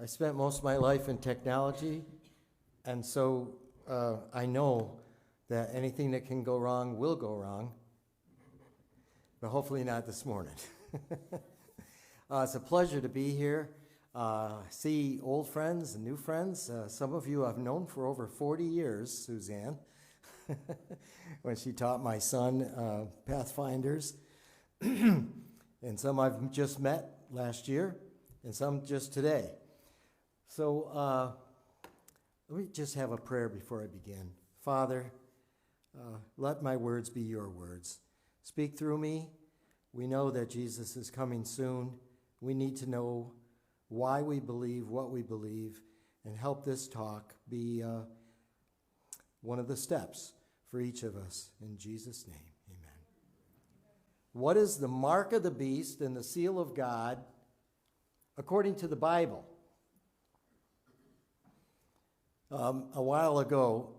I spent most of my life in technology, and so I know that anything that can go wrong will go wrong, but hopefully not this morning. It's a pleasure to be here. See old friends and new friends. Some of you I've known for over 40 years, Suzanne, when she taught my son Pathfinders. And some I've just met last year, and some just today. So let me just have a prayer before I begin. Father, let my words be your words. Speak through me. We know that Jesus is coming soon. We need to know why we believe what we believe, and help this talk be one of the steps for each of us. In Jesus' name, amen. What is the mark of the beast and the seal of God according to the Bible? A while ago,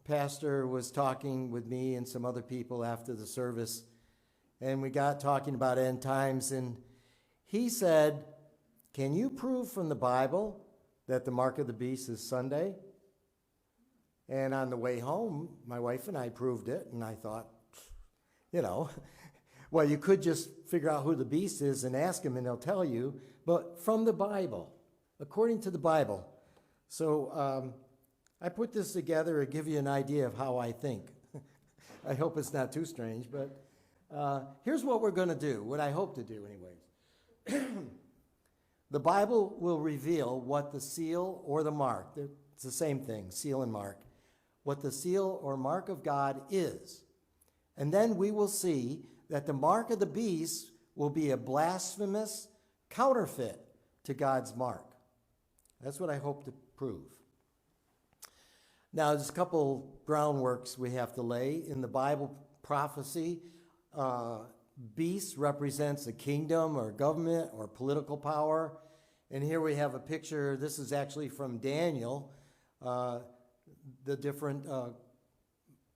Pastor was talking with me and some other people after the service, and we got talking about end times, and he said, "Can you prove from the Bible that the mark of the beast is Sunday?" And on the way home, my wife and I proved it, and I thought, well, you could just figure out who the beast is and ask him, and he'll tell you, but from the Bible, according to the Bible. So I put this together to give you an idea of how I think. I hope it's not too strange, but here's what we're going to do, what I hope to do anyways. The Bible will reveal what the seal or the mark, it's the same thing, seal and mark, what the seal or mark of God is. And then we will see that the mark of the beast will be a blasphemous counterfeit to God's mark. That's what I hope to prove. Now, there's a couple groundworks we have to lay. In the Bible prophecy, beast represents a kingdom or government or political power. And here we have a picture. This is actually from Daniel, the different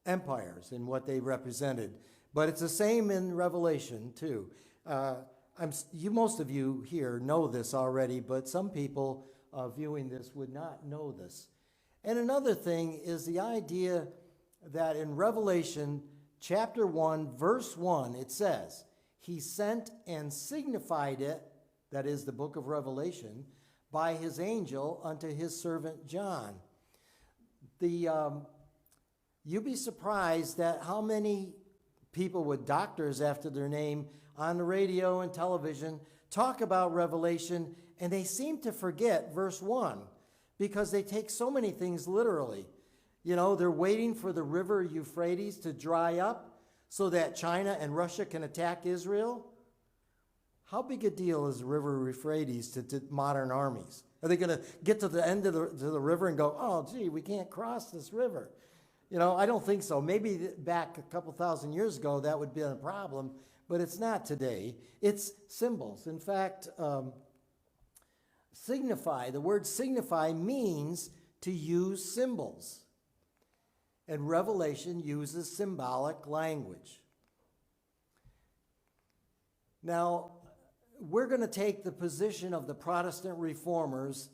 empires and what they represented. But it's the same in Revelation, too. Most of you here know this already, but some people viewing this would not know this. And another thing is the idea that in Revelation chapter 1, verse 1, it says, "He sent and signified it," that is the book of Revelation, "by his angel unto his servant John." You'd be surprised at how many people with doctors after their name on the radio and television talk about Revelation, and they seem to forget verse 1 because they take so many things literally. They're waiting for the river Euphrates to dry up so that China and Russia can attack Israel. How big a deal is the river Euphrates to modern armies? Are they going to get to the end of the river and go, "Oh, gee, we can't cross this river"? I don't think so. Maybe back a couple thousand years ago that would be a problem, but it's not today. It's symbols. In fact, signify, the word signify means to use symbols. And Revelation uses symbolic language. Now, we're going to take the position of the Protestant reformers,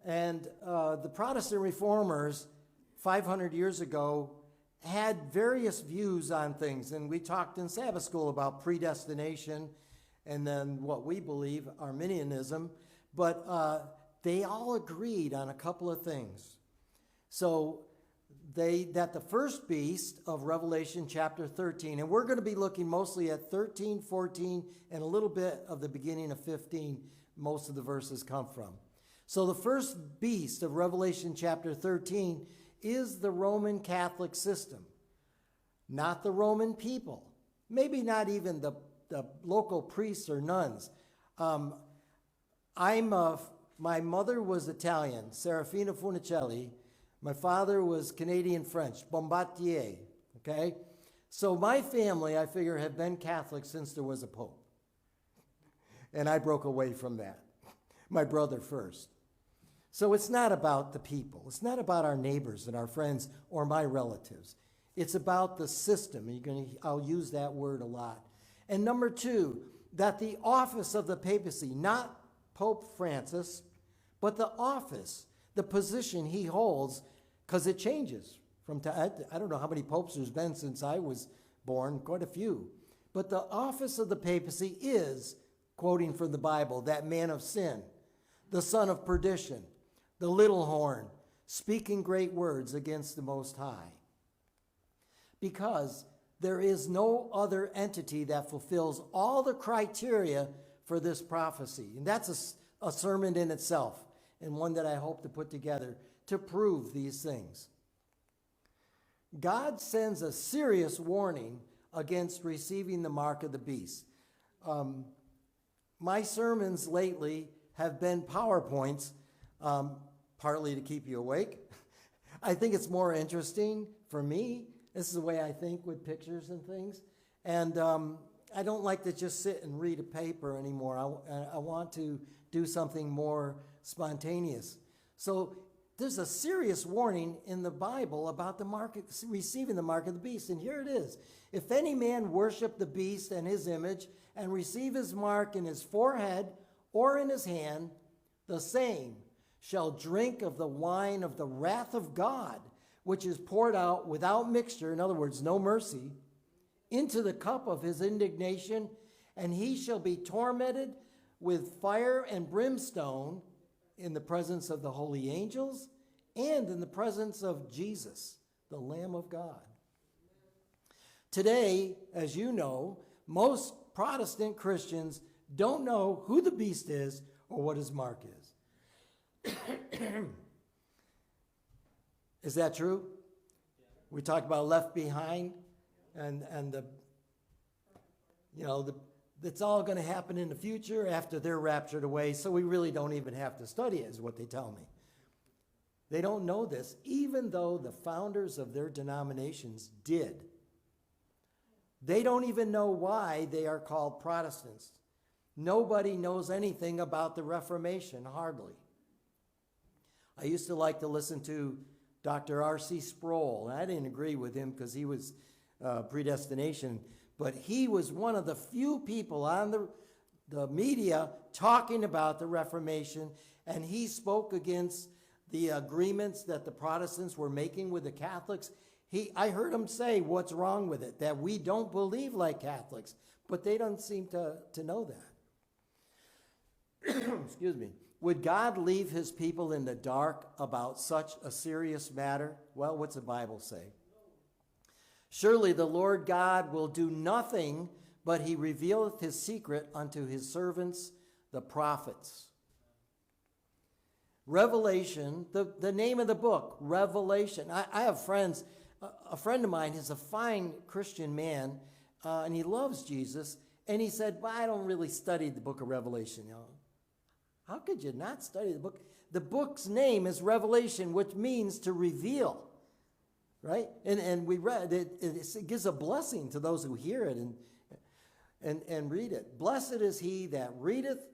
and the Protestant reformers 500 years ago had various views on things, and we talked in Sabbath school about predestination and then what we believe, Arminianism, but they all agreed on a couple of things. So that the first beast of Revelation chapter 13, and we're going to be looking mostly at 13, 14, and a little bit of the beginning of 15, most of the verses come from. So the first beast of Revelation chapter 13 is the Roman Catholic system, not the Roman people, maybe not even the local priests or nuns. My mother was Italian, Serafina Funicelli. My father was Canadian-French, Bombard, okay? So my family, I figure, have been Catholic since there was a pope. And I broke away from that. My brother first. So it's not about the people. It's not about our neighbors and our friends or my relatives. It's about the system. I'll use that word a lot. And number two, that the office of the papacy, not Pope Francis, but the office, the position he holds, because it changes from time. I don't know how many popes there's been since I was born, quite a few. But the office of the papacy is, quoting from the Bible, that man of sin, the son of perdition, the little horn, speaking great words against the Most High. Because there is no other entity that fulfills all the criteria for this prophecy. And that's a sermon in itself, and one that I hope to put together to prove these things. God sends a serious warning against receiving the mark of the beast. My sermons lately have been PowerPoints, partly to keep you awake. I think it's more interesting for me. This is the way I think with pictures and things. And I don't like to just sit and read a paper anymore. I want to do something more spontaneous. So there's a serious warning in the Bible about receiving the mark of the beast. And here it is. If any man worship the beast and his image and receive his mark in his forehead or in his hand, the same shall drink of the wine of the wrath of God, which is poured out without mixture, in other words, no mercy, into the cup of his indignation, and he shall be tormented with fire and brimstone in the presence of the holy angels and in the presence of Jesus, the Lamb of God. Today, as you know, most Protestant Christians don't know who the beast is or what his mark is. Is that true? We talked about Left Behind and it's all going to happen in the future after they're raptured away, so we really don't even have to study it, is what they tell me. They don't know this, even though the founders of their denominations did. They don't even know why they are called Protestants. Nobody knows anything about the Reformation, hardly. I used to like to listen to Dr. R.C. Sproul, and I didn't agree with him because he was predestination, but he was one of the few people on the media talking about the Reformation, and he spoke against the agreements that the Protestants were making with the Catholics. I heard him say what's wrong with it, that we don't believe like Catholics, but they don't seem to know that. Excuse me. Would God leave his people in the dark about such a serious matter? Well, what's the Bible say? Surely the Lord God will do nothing, but he revealeth his secret unto his servants, the prophets. Revelation, the name of the book, Revelation. I have friends. A friend of mine is a fine Christian man, and he loves Jesus. And he said, well, I don't really study the book of Revelation. How could you not study the book? The book's name is Revelation, which means to reveal, right? And we read it. It gives a blessing to those who hear it and read it. Blessed is he that readeth,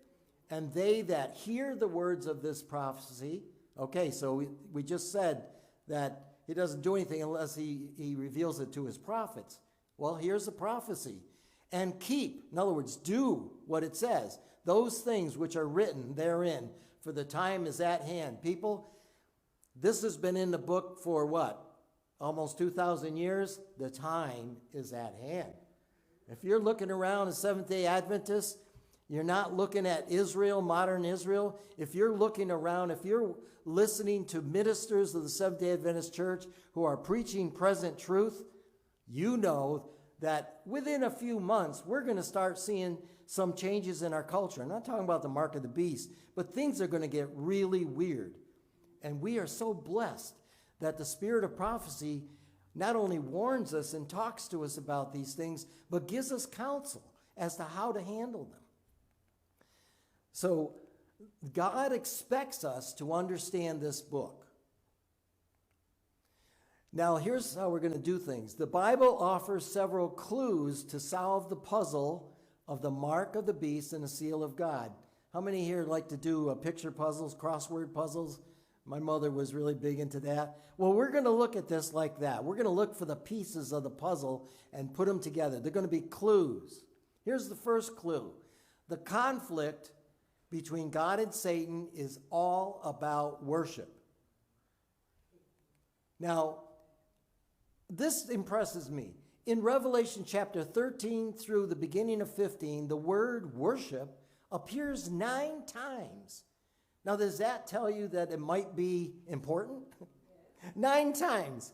and they that hear the words of this prophecy. Okay, so we just said that he doesn't do anything unless he reveals it to his prophets. Well, here's the prophecy. And keep, in other words, do what it says. Those things which are written therein, for the time is at hand. People, this has been in the book for what? Almost 2,000 years? The time is at hand. If you're looking around as Seventh-day Adventists, you're not looking at Israel, modern Israel. If you're looking around, if you're listening to ministers of the Seventh-day Adventist Church who are preaching present truth, you know that within a few months, we're going to start seeing some changes in our culture. I'm not talking about the mark of the beast, but things are going to get really weird. And we are so blessed that the spirit of prophecy not only warns us and talks to us about these things, but gives us counsel as to how to handle them. So God expects us to understand this book. Now, here's how we're going to do things. The Bible offers several clues to solve the puzzle of the mark of the beast and the seal of God. How many here like to do picture puzzles, crossword puzzles? My mother was really big into that. Well, we're going to look at this like that. We're going to look for the pieces of the puzzle and put them together. They're going to be clues. Here's the first clue. The conflict between God and Satan is all about worship. Now, this impresses me. In Revelation chapter 13 through the beginning of 15, the word worship appears 9 times. Now, does that tell you that it might be important? 9 times.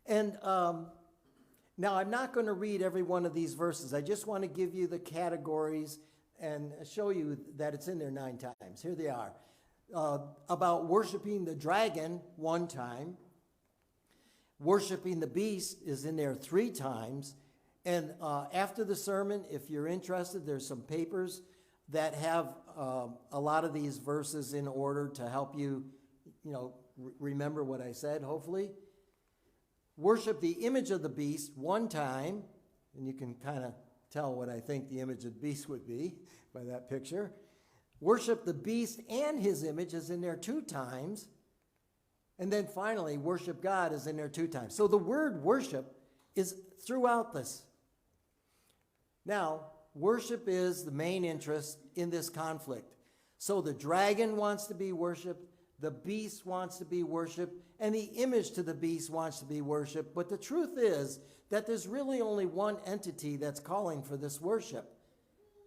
And now, I'm not going to read every one of these verses. I just want to give you the categories and show you that it's in there 9 times. Here they are. About worshiping the dragon 1 time. Worshiping the beast is in there 3 times. And after the sermon, if you're interested, there's some papers that have a lot of these verses in order to help you, remember what I said, hopefully. Worship the image of the beast 1 time, and you can kind of tell what I think the image of the beast would be by that picture. Worship the beast and his image is in there 2 times. And then finally, worship God is in there 2 times. So the word worship is throughout this. Now, worship is the main interest in this conflict. So the dragon wants to be worshiped, the beast wants to be worshiped, and the image to the beast wants to be worshiped. But the truth is that there's really only one entity that's calling for this worship.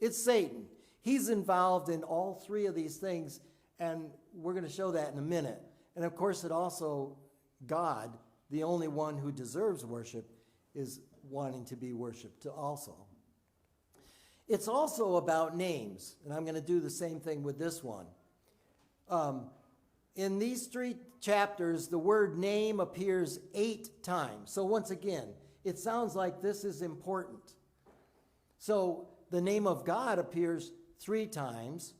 It's Satan. He's involved in all 3 of these things, and we're going to show that in a minute. And of course, it also, God, the only one who deserves worship, is wanting to be worshiped also. It's also about names, and I'm going to do the same thing with this one. In these 3 chapters, the word name appears 8 times. So once again, it sounds like this is important. So the name of God appears 3 times,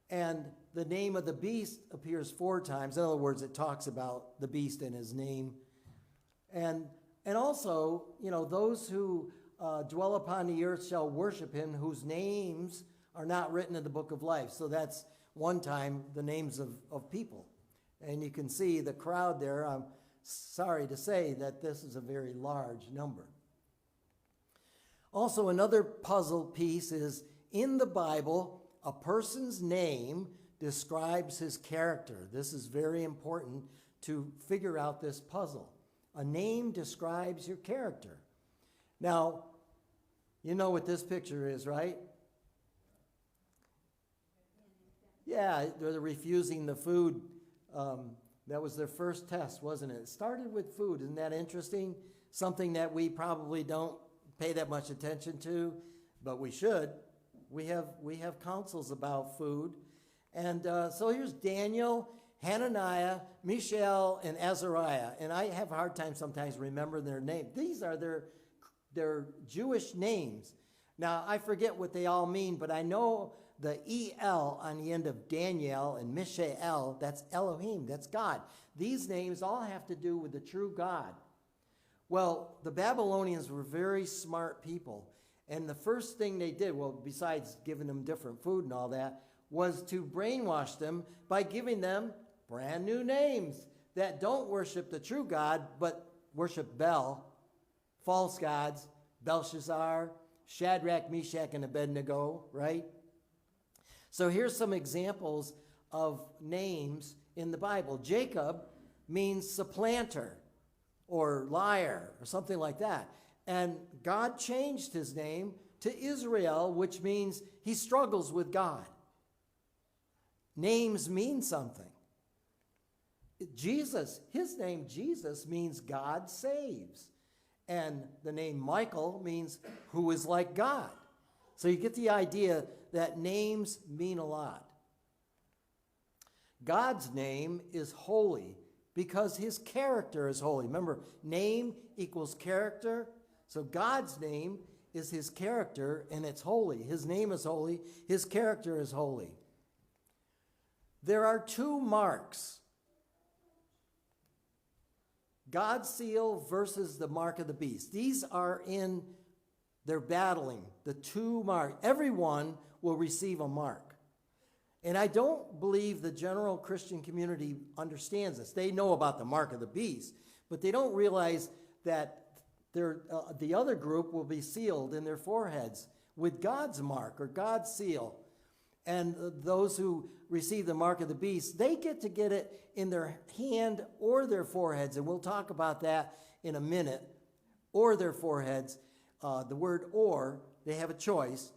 and the name of the beast appears 4 times. In other words, it talks about the beast and his name. And also, those who dwell upon the earth shall worship him, whose names are not written in the book of life. So that's 1 time the names of people. And you can see the crowd there. I'm sorry to say that this is a very large number. Also, another puzzle piece is in the Bible, a person's name describes his character. This is very important to figure out this puzzle. A name describes your character. Now, you know what this picture is, right? Yeah, they're refusing the food. That was their first test, wasn't it? It started with food. Isn't that interesting? Something that we probably don't pay that much attention to, but we should. We have counsels about food. And so here's Daniel, Hananiah, Mishael, and Azariah. And I have a hard time sometimes remembering their names. These are their Jewish names. Now, I forget what they all mean, but I know the E-L on the end of Daniel and Mishael, that's Elohim, that's God. These names all have to do with the true God. Well, the Babylonians were very smart people. And the first thing they did, well, besides giving them different food and all that, was to brainwash them by giving them brand new names that don't worship the true God, but worship Bel, false gods, Belshazzar, Shadrach, Meshach, and Abednego, right? So here's some examples of names in the Bible. Jacob means supplanter or liar or something like that. And God changed his name to Israel, which means he struggles with God. Names mean something. Jesus, his name Jesus means God saves. And the name Michael means who is like God. So you get the idea that names mean a lot. God's name is holy because his character is holy. Remember, name equals character. So God's name is his character, and it's holy. His name is holy. His character is holy. There are 2 marks. God's seal versus the mark of the beast. These are they're battling, the 2 marks. Everyone will receive a mark. And I don't believe the general Christian community understands this. They know about the mark of the beast, but they don't realize that the other group will be sealed in their foreheads with God's mark or God's seal. And those who receive the mark of the beast, they get it in their hand or their foreheads. And we'll talk about that in a minute. Or their foreheads. The word or, they have a choice.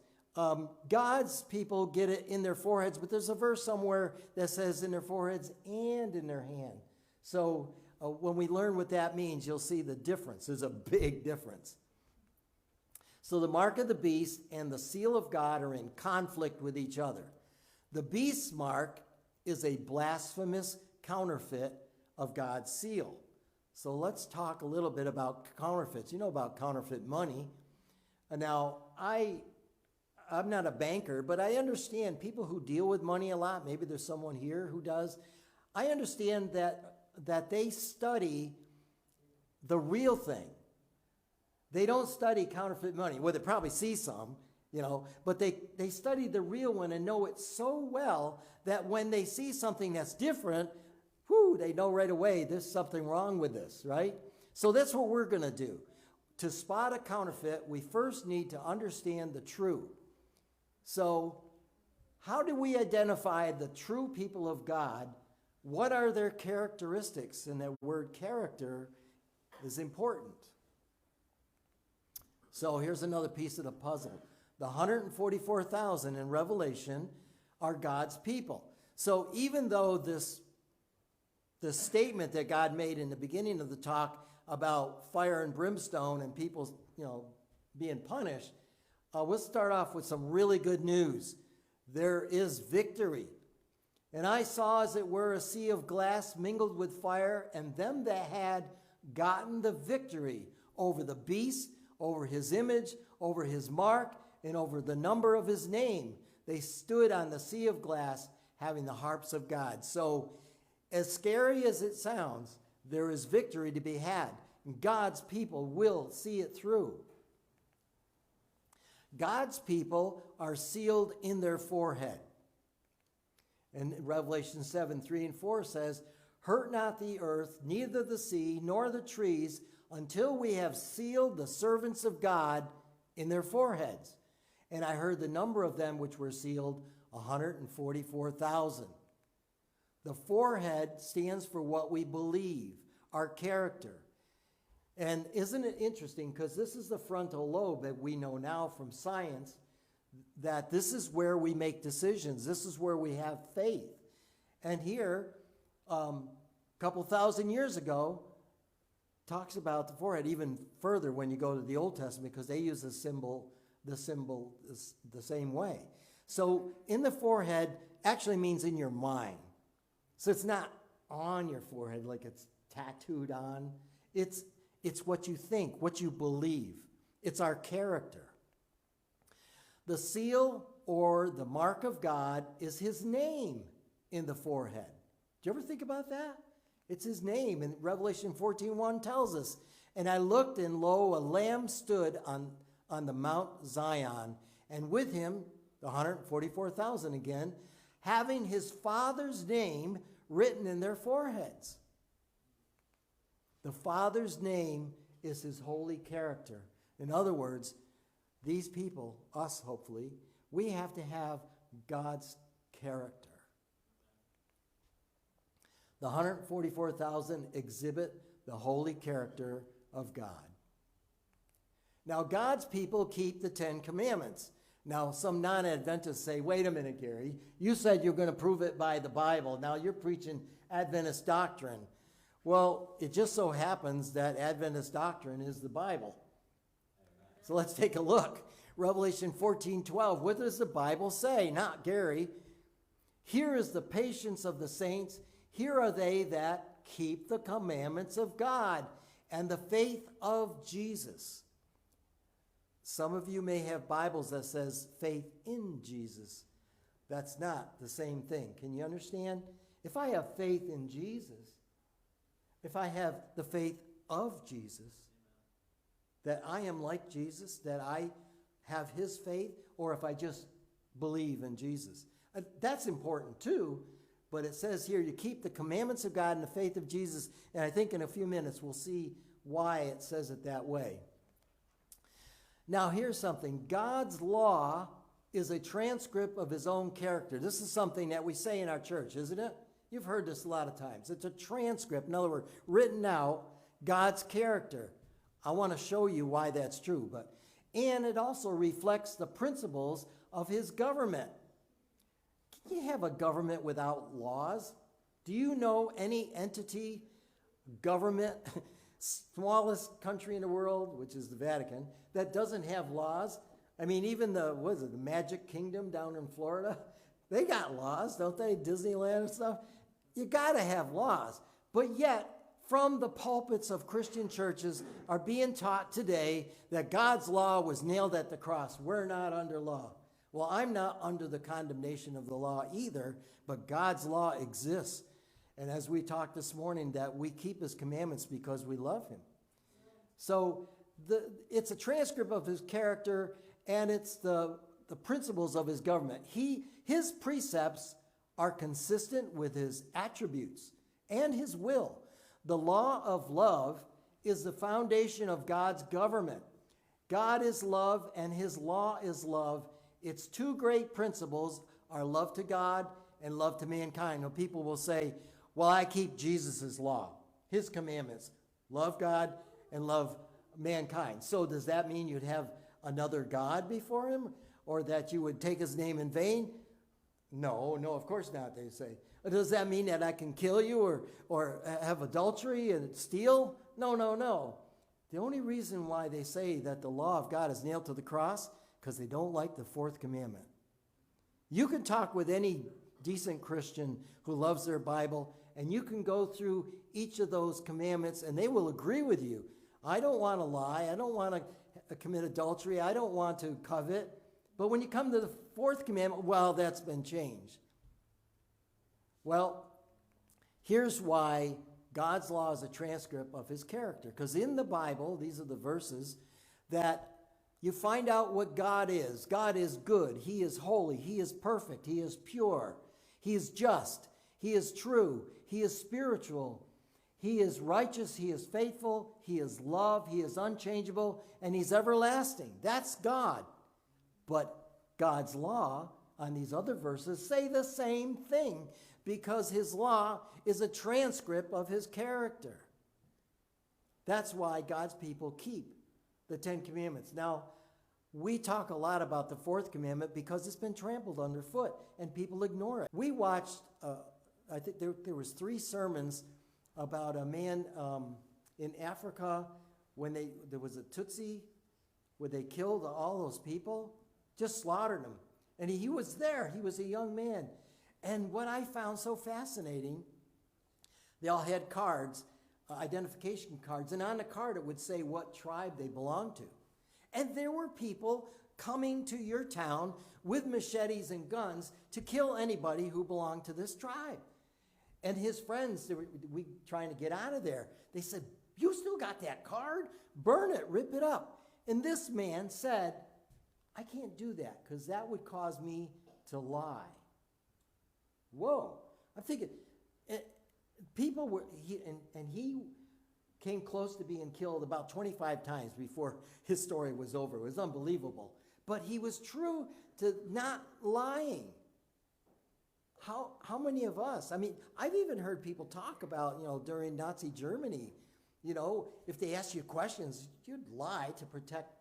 God's people get it in their foreheads, but there's a verse somewhere that says in their foreheads and in their hand. So when we learn what that means, you'll see the difference. There's a big difference. So the mark of the beast and the seal of God are in conflict with each other. The beast's mark is a blasphemous counterfeit of God's seal. So let's talk a little bit about counterfeits. You know about counterfeit money. Now, I'm not a banker, but I understand people who deal with money a lot. Maybe there's someone here who does. I understand that they study the real thing. They don't study counterfeit money. Well, they probably see some, but they study the real one and know it so well that when they see something that's different, they know right away there's something wrong with this, right? So that's what we're going to do. To spot a counterfeit, we first need to understand the true. So how do we identify the true people of God? What are their characteristics? And that word character is important. So here's another piece of the puzzle. The 144,000 in Revelation are God's people. So even though the statement that God made in the beginning of the talk about fire and brimstone and people, being punished, we'll start off with some really good news. There is victory. And I saw, as it were, a sea of glass mingled with fire, and them that had gotten the victory over the beast, over his image, over his mark, and over the number of his name. They stood on the sea of glass, having the harps of God. So, as scary as it sounds, there is victory to be had. And God's people will see it through. God's people are sealed in their forehead. And Revelation 7:3-4 says, "Hurt not the earth, neither the sea, nor the trees, until we have sealed the servants of God in their foreheads." And I heard the number of them which were sealed, 144,000. The forehead stands for what we believe, our character. And isn't it interesting, because this is the frontal lobe that we know now from science, that this is where we make decisions. This is where we have faith. And here, a couple thousand years ago, talks about the forehead even further when you go to the Old Testament, because they use the symbol the same way. So in the forehead actually means in your mind. So it's not on your forehead like it's tattooed on. It's what you think, what you believe. It's our character. The seal or the mark of God is his name in the forehead. Do you ever think about that? It's his name. And Revelation 14:1 tells us, "And I looked, and lo, a lamb stood on the Mount Zion, and with him, the 144,000 again, having his Father's name written in their foreheads." The Father's name is his holy character. In other words, these people, us hopefully, we have to have God's character. The 144,000 exhibit the holy character of God. Now, God's people keep the 10 Commandments. Now, some non-Adventists say, wait a minute, Gary, you said you're going to prove it by the Bible. Now you're preaching Adventist doctrine. Well, it just so happens that Adventist doctrine is the Bible. So let's take a look. Revelation 14:12. What does the Bible say? Not Gary. "Here is the patience of the saints. Here are they that keep the commandments of God and the faith of Jesus." Some of you may have Bibles that says faith in Jesus. That's not the same thing. Can you understand? If I have faith in Jesus, if I have the faith of Jesus, that I am like Jesus, that I have his faith, or if I just believe in Jesus. That's important too, but it says here, you keep the commandments of God and the faith of Jesus, and I think in a few minutes we'll see why it says it that way. Now here's something. God's law is a transcript of his own character. This is something that we say in our church, isn't it? You've heard this a lot of times. It's a transcript, in other words, written out God's character. I want to show you why that's true, and it also reflects the principles of his government. Can you have a government without laws? Do you know any entity, government, smallest country in the world, which is the Vatican, that doesn't have laws? I mean, even the Magic Kingdom down in Florida, they got laws, don't they? Disneyland and stuff. You got to have laws. But yet, from the pulpits of Christian churches are being taught today that God's law was nailed at the cross. We're not under law. Well, I'm not under the condemnation of the law either, but God's law exists. And as we talked this morning, that we keep his commandments because we love him. So it's a transcript of his character, and it's the principles of his government. His precepts are consistent with his attributes and his will. The law of love is the foundation of God's government. God is love, and his law is love. Its two great principles are love to God and love to mankind. Now, people will say, well, I keep Jesus' law, his commandments, love God and love mankind. So does that mean you'd have another God before him, or that you would take his name in vain? No, of course not, they say. Does that mean that I can kill you or have adultery and steal? No. The only reason why they say that the law of God is nailed to the cross, because they don't like the fourth commandment. You can talk with any decent Christian who loves their Bible, and you can go through each of those commandments, and they will agree with you. I don't want to lie. I don't want to commit adultery. I don't want to covet. But when you come to the fourth commandment, well, that's been changed. Well, here's why God's law is a transcript of his character. Because in the Bible, these are the verses that you find out what God is. God is good. He is holy. He is perfect. He is pure. He is just. He is true. He is spiritual. He is righteous. He is faithful. He is love. He is unchangeable. And he's everlasting. That's God. But God's law on these other verses say the same thing, because his law is a transcript of his character. That's why God's people keep the Ten Commandments. Now, we talk a lot about the fourth commandment because it's been trampled underfoot and people ignore it. We watched, I think there was 3 sermons about a man in Africa when there was a Tutsi, where they killed all those people, just slaughtered them. And he was there. He was a young man. And what I found so fascinating, they all had cards, identification cards, and on the card it would say what tribe they belonged to. And there were people coming to your town with machetes and guns to kill anybody who belonged to this tribe. And his friends, we trying to get out of there, they said, you still got that card? Burn it, rip it up. And this man said, I can't do that because that would cause me to lie. Whoa. I'm thinking, people were, he came close to being killed about 25 times before his story was over. It was unbelievable. But he was true to not lying. How many of us? I mean, I've even heard people talk about, during Nazi Germany, if they ask you questions, you'd lie to protect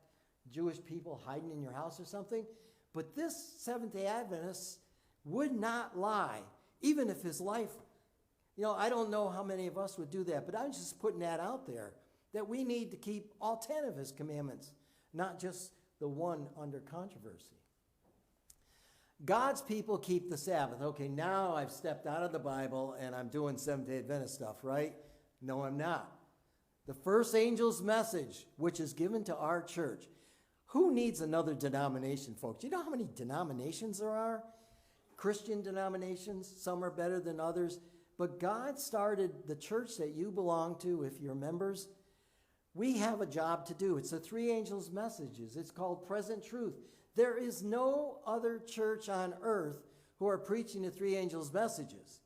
Jewish people hiding in your house or something. But this Seventh-day Adventist would not lie, even if his life, I don't know how many of us would do that, but I'm just putting that out there, that we need to keep all 10 of his commandments, not just the one under controversy. God's people keep the Sabbath. Okay, now I've stepped out of the Bible and I'm doing Seventh-day Adventist stuff, right? No, I'm not. The first angel's message, which is given to our church. Who needs another denomination, folks? You know how many denominations there are? Christian denominations, some are better than others. But God started the church that you belong to, if you're members. We have a job to do. It's the 3 angels' messages. It's called Present Truth. There is no other church on earth who are preaching the 3 angels' messages.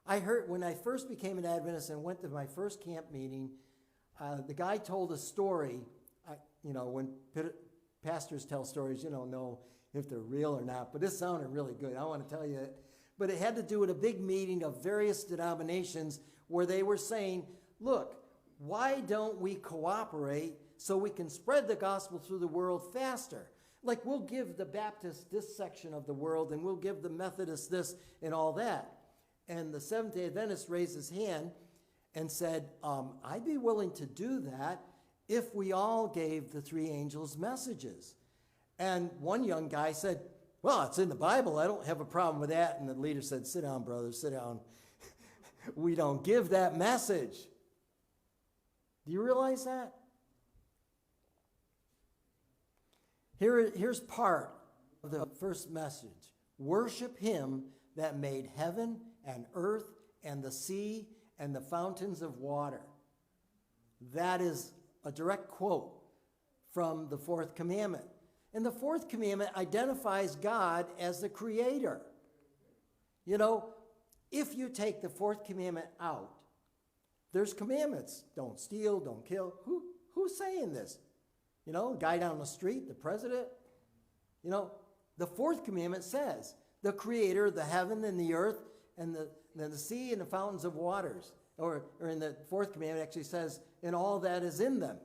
Amen. I heard when I first became an Adventist and went to my first camp meeting, the guy told a story. When pastors tell stories, no, if they're real or not, but this sounded really good. I want to tell you it. But it had to do with a big meeting of various denominations where they were saying, look, why don't we cooperate so we can spread the gospel through the world faster? Like, we'll give the Baptists this section of the world, and we'll give the Methodists this and all that. And the Seventh-day Adventist raised his hand and said, I'd be willing to do that if we all gave the three angels messages. And one young guy said, well, it's in the Bible. I don't have a problem with that. And the leader said, sit down, brother, sit down. We don't give that message. Do you realize that? Here's part of the first message. Worship him that made heaven and earth and the sea and the fountains of water. That is a direct quote from the fourth commandment. And the fourth commandment identifies God as the creator. You know, if you take the fourth commandment out, there's commandments. Don't steal, don't kill. Who's saying this? You know, the guy down the street, the president. You know, the fourth commandment says, the creator, the heaven and the earth and the sea and the fountains of waters. Or in the fourth commandment actually says, and all that is in them.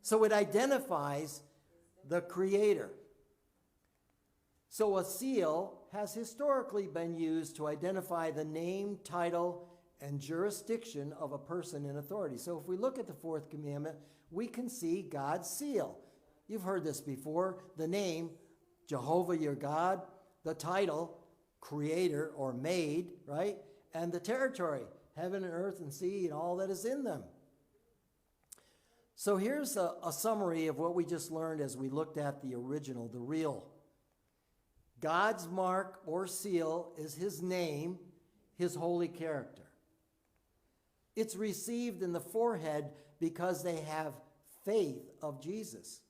So it identifies the creator. So a seal has historically been used to identify the name, title, and jurisdiction of a person in authority. So if we look at the fourth commandment, we can see God's seal. You've heard this before. The name, Jehovah your God. The title, creator or made, right? And the territory, heaven and earth and sea and all that is in them. So here's a summary of what we just learned as we looked at the original, the real. God's mark or seal is his name, his holy character. It's received in the forehead because they have faith of Jesus.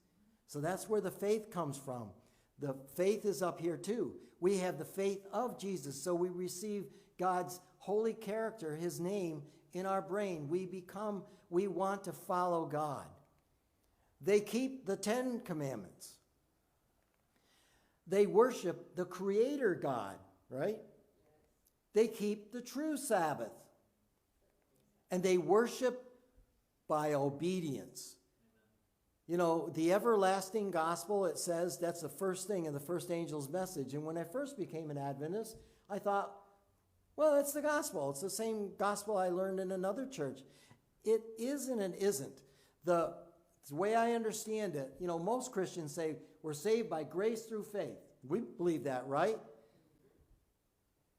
So that's where the faith comes from. The faith is up here too. We have the faith of Jesus, so we receive God's holy character, his name, in our brain. We want to follow God. They keep the 10 commandments. They worship the creator God, right? They keep the true Sabbath. And they worship by obedience. You know, the everlasting gospel, it says that's the first thing in the first angel's message. And when I first became an Adventist, I thought, well, it's the gospel. It's the same gospel I learned in another church. It isn't and isn't. The way I understand it, you know, most Christians say we're saved by grace through faith. We believe that, right?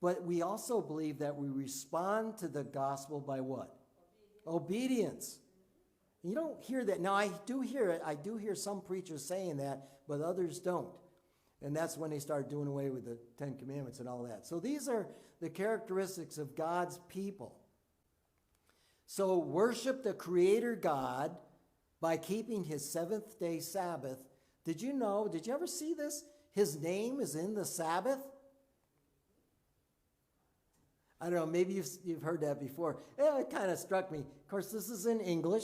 But we also believe that we respond to the gospel by what? Obedience. You don't hear that. Now, I do hear it. I do hear some preachers saying that, but others don't. And that's when they start doing away with the 10 Commandments and all that. So these are the characteristics of God's people. So worship the Creator God by keeping his seventh-day Sabbath. Did you know, did you ever see this? His name is in the Sabbath. I don't know, maybe you've heard that before. Yeah, it kind of struck me. Of course, this is in English.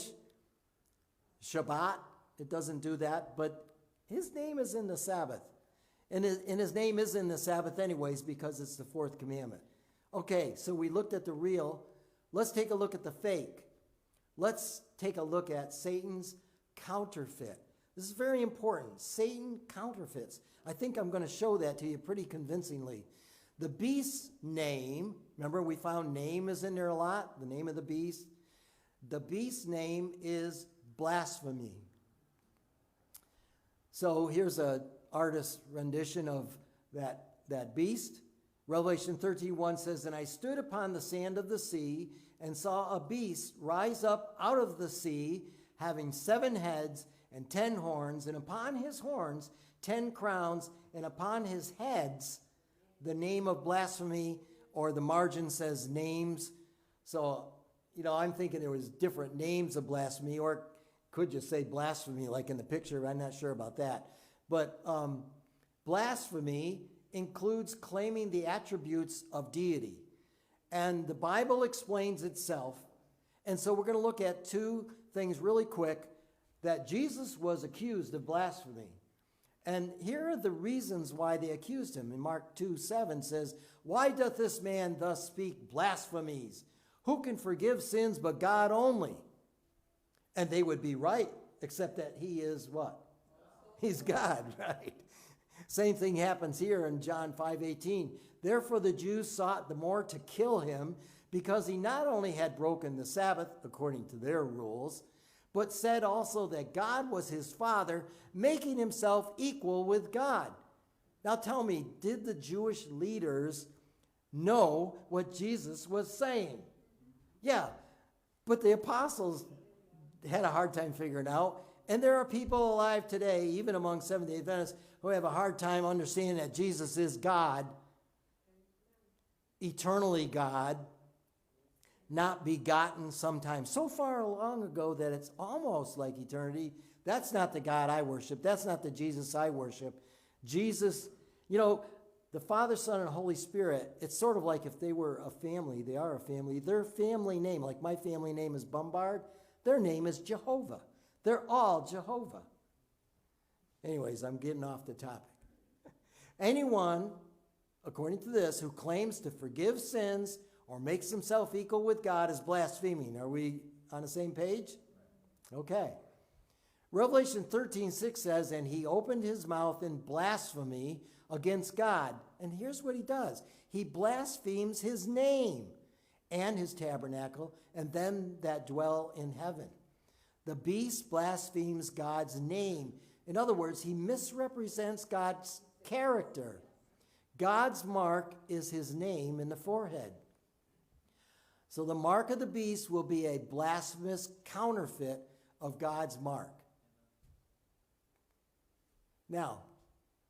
Shabbat, it doesn't do that, but his name is in the Sabbath. And his name is in the Sabbath anyways because it's the fourth commandment. Okay, so we looked at the real. Let's take a look at the fake. Let's take a look at Satan's counterfeit. This is very important. Satan counterfeits. I think I'm going to show that to you pretty convincingly. The beast's name, remember we found name is in there a lot, the name of the beast. The beast's name is blasphemy. So here's an artist's rendition of that beast. Revelation 13:1 says, "And I stood upon the sand of the sea and saw a beast rise up out of the sea, having 7 heads and 10 horns, and upon his horns 10 crowns, and upon his heads the name of blasphemy," or the margin says names. So, you know, I'm thinking there was different names of blasphemy, or it could just say blasphemy like in the picture. I'm not sure about that. But blasphemy includes claiming the attributes of deity. And the Bible explains itself. And so we're going to look at 2 things really quick. That Jesus was accused of blasphemy. And here are the reasons why they accused him. In Mark 2:7 says, "Why doth this man thus speak blasphemies? Who can forgive sins but God only?" And they would be right, except that he is what? He's God, right? Same thing happens here in John 5:18. "Therefore the Jews sought the more to kill him, because he not only had broken the Sabbath according to their rules, but said also that God was his Father, making himself equal with God." Now tell me, did the Jewish leaders know what Jesus was saying? Yeah, but the apostles had a hard time figuring out. And there are people alive today, even among Seventh-day Adventists, who have a hard time understanding that Jesus is God, eternally God, not begotten sometimes so far long ago that it's almost like eternity. That's not the God I worship. That's not the Jesus I worship. Jesus, the Father, Son, and Holy Spirit, it's sort of like if they were a family. They are a family. Their family name, like my family name is Bombard, their name is Jehovah. They're all Jehovah. Anyways, I'm getting off the topic. Anyone, according to this, who claims to forgive sins or makes himself equal with God is blaspheming. Are we on the same page? Okay. Revelation 13:6 says, "And he opened his mouth in blasphemy against God." And here's what he does. He blasphemes his name and his tabernacle and them that dwell in heaven. The beast blasphemes God's name. In other words, he misrepresents God's character. God's mark is his name in the forehead. So the mark of the beast will be a blasphemous counterfeit of God's mark. Now,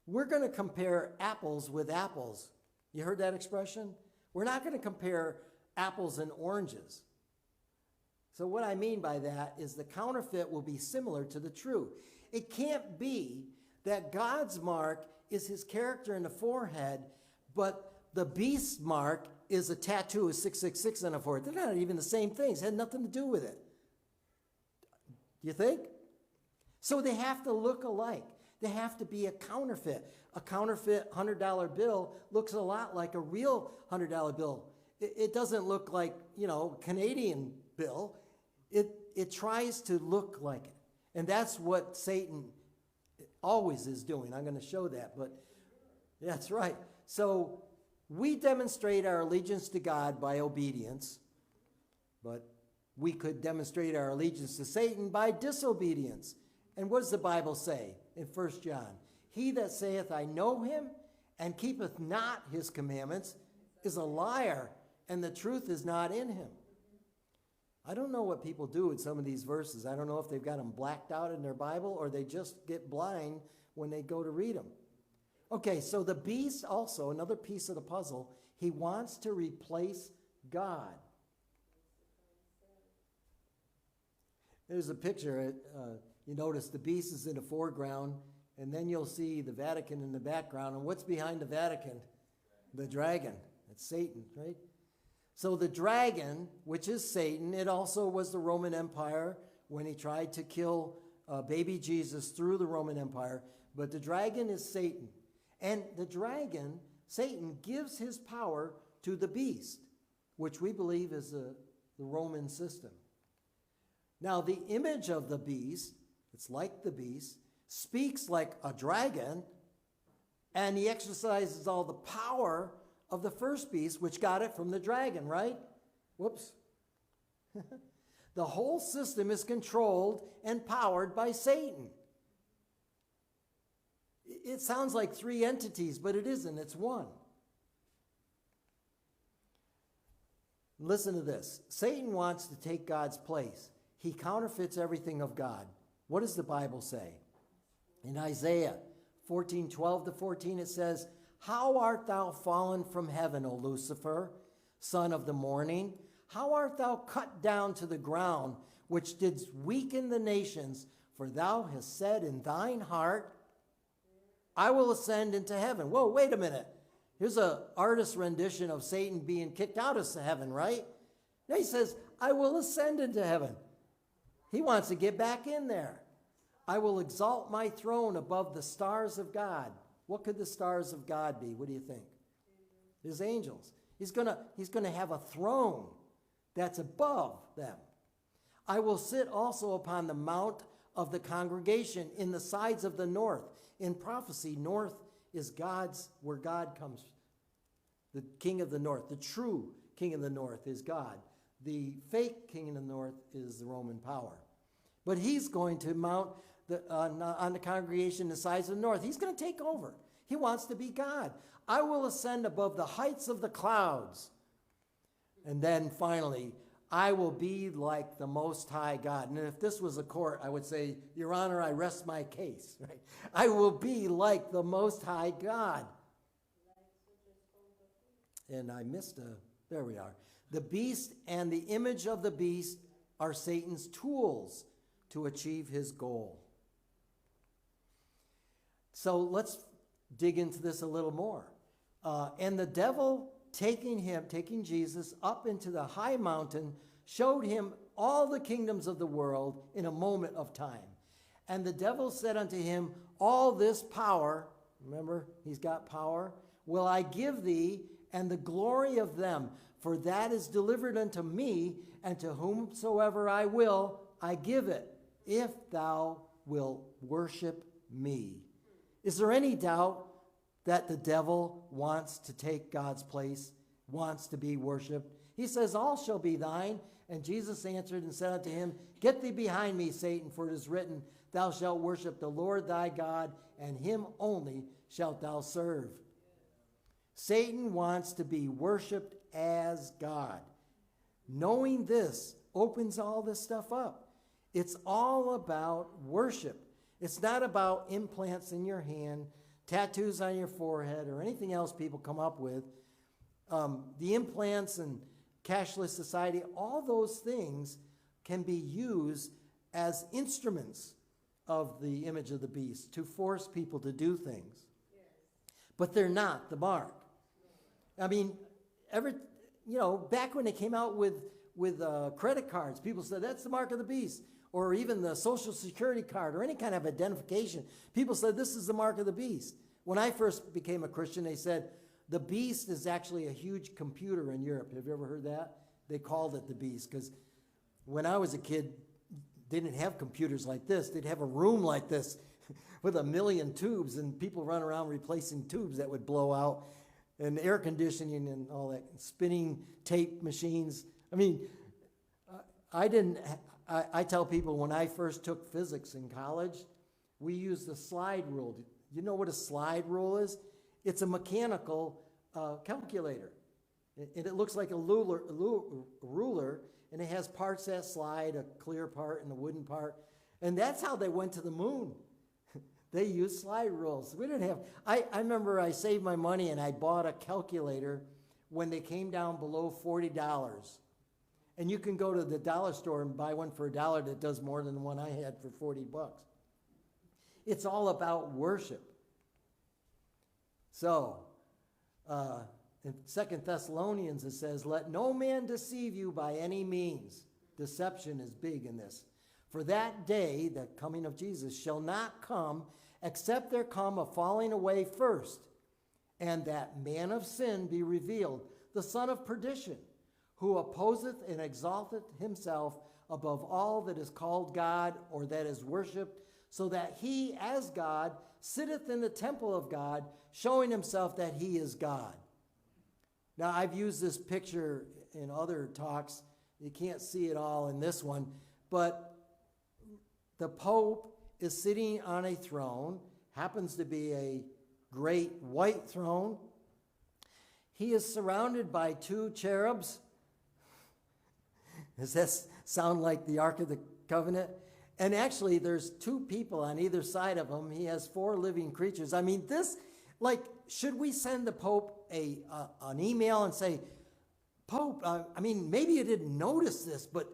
we're going to compare apples with apples. You heard that expression? We're not going to compare apples and oranges. So what I mean by that is the counterfeit will be similar to the true. It can't be that God's mark is his character in the forehead, but the beast's mark is a tattoo of 666 on the forehead. They're not even the same things. It had nothing to do with it. Do you think? So they have to look alike. They have to be a counterfeit. A counterfeit $100 bill looks a lot like a real $100 bill. It doesn't look like, Canadian bill. It tries to look like it. And that's what Satan always is doing. I'm going to show that, but that's right. So we demonstrate our allegiance to God by obedience, but we could demonstrate our allegiance to Satan by disobedience. And what does the Bible say in 1 John? "He that saith, I know him, and keepeth not his commandments, is a liar, and the truth is not in him." I don't know what people do with some of these verses. I don't know if they've got them blacked out in their Bible or they just get blind when they go to read them. Okay, so the beast also, another piece of the puzzle, he wants to replace God. There's a picture. You notice the beast is in the foreground, and then you'll see the Vatican in the background. And what's behind the Vatican? The dragon. It's Satan, right? So the dragon, which is Satan, it also was the Roman Empire when he tried to kill baby Jesus through the Roman Empire. But the dragon is Satan. And the dragon, Satan, gives his power to the beast, which we believe is the Roman system. Now, the image of the beast, it's like the beast, speaks like a dragon, and he exercises all the power of the first beast, which got it from the dragon, right? Whoops. The whole system is controlled and powered by Satan. It sounds like three entities, but it isn't. It's one. Listen to this. Satan wants to take God's place. He counterfeits everything of God. What does the Bible say? In Isaiah 14:12-14, it says, "How art thou fallen from heaven, O Lucifer, son of the morning? How art thou cut down to the ground, which didst weaken the nations? For thou hast said in thine heart, I will ascend into heaven." Whoa, wait a minute. Here's an artist's rendition of Satan being kicked out of heaven, right? Now he says, I will ascend into heaven. He wants to get back in there. I will exalt my throne above the stars of God. What could the stars of God be? What do you think? His angels. He's gonna have a throne that's above them. I will sit also upon the mount of the congregation in the sides of the north. In prophecy, north is God's, where God comes. The king of the north, the true king of the north is God. The fake king of the north is the Roman power. But he's going to mount on the congregation the sides of the north. He's going to take over. He wants to be God. I will ascend above the heights of the clouds. And then finally, I will be like the Most High God. And if this was a court, I would say, Your Honor, I rest my case. Right? I will be like the Most High God. And I missed there we are. The beast and the image of the beast are Satan's tools to achieve his goal. So let's dig into this a little more. And the devil, taking Jesus up into the high mountain, showed him all the kingdoms of the world in a moment of time. And the devil said unto him, all this power, remember, he's got power, will I give thee, and the glory of them, for that is delivered unto me, and to whomsoever I will, I give it, if thou wilt worship me. Is there any doubt that the devil wants to take God's place, wants to be worshiped? He says, all shall be thine. And Jesus answered and said unto him, get thee behind me, Satan, for it is written, thou shalt worship the Lord thy God, and him only shalt thou serve. Satan wants to be worshiped as God. Knowing this opens all this stuff up. It's all about worship. It's not about implants in your hand, tattoos on your forehead, or anything else people come up with. The implants and cashless society, all those things can be used as instruments of the image of the beast to force people to do things. But they're not the mark. I mean, back when they came out with credit cards, people said, that's the mark of the beast. Or even the Social Security card or any kind of identification. People said, this is the mark of the beast. When I first became a Christian, they said, the beast is actually a huge computer in Europe. Have you ever heard that? They called it the beast because when I was a kid, they didn't have computers like this. They'd have a room like this with 1 million tubes and people run around replacing tubes that would blow out and air conditioning and all that, spinning tape machines. I mean, I tell people when I first took physics in college, we used the slide rule. You know what a slide rule is? It's a mechanical calculator. And it looks like a ruler, and it has parts that slide, a clear part and a wooden part. And that's how they went to the moon. They used slide rules. We didn't have, I remember I saved my money and I bought a calculator when they came down below $40. And you can go to the dollar store and buy one for $1 that does more than the one I had for $40. It's all about worship. So, in 2 Thessalonians it says, let no man deceive you by any means. Deception is big in this. For that day, the coming of Jesus, shall not come, except there come a falling away first, and that man of sin be revealed, the son of perdition, who opposeth and exalteth himself above all that is called God or that is worshipped, so that he, as God, sitteth in the temple of God, showing himself that he is God. Now, I've used this picture in other talks. You can't see it all in this one, but the Pope is sitting on a throne, happens to be a great white throne. He is surrounded by 2 cherubs. Does that sound like the Ark of the Covenant? And actually, there's 2 people on either side of him. He has 4 living creatures. I mean, this, should we send the Pope an email and say, Pope, maybe you didn't notice this, but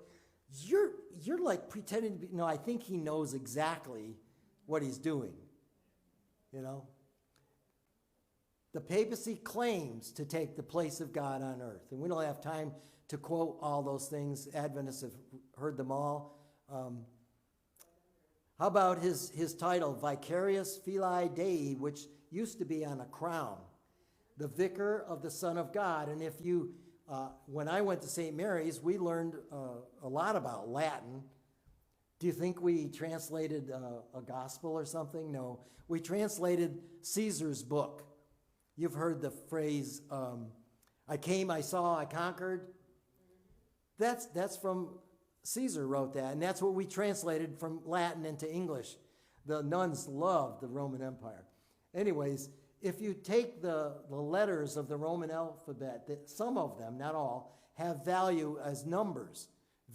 you're like pretending to be, no, I think he knows exactly what he's doing, The papacy claims to take the place of God on earth. And we don't have time to quote all those things. Adventists have heard them all. How about his title, Vicarius Filii Dei, which used to be on a crown, the Vicar of the Son of God. And if you, when I went to St. Mary's, we learned a lot about Latin. Do you think we translated a gospel or something? No, we translated Caesar's book. You've heard the phrase, I came, I saw, I conquered. That's from Caesar wrote that, and that's what we translated from Latin into English. The nuns loved the Roman Empire. Anyways, if you take the letters of the Roman alphabet, that some of them, not all, have value as numbers.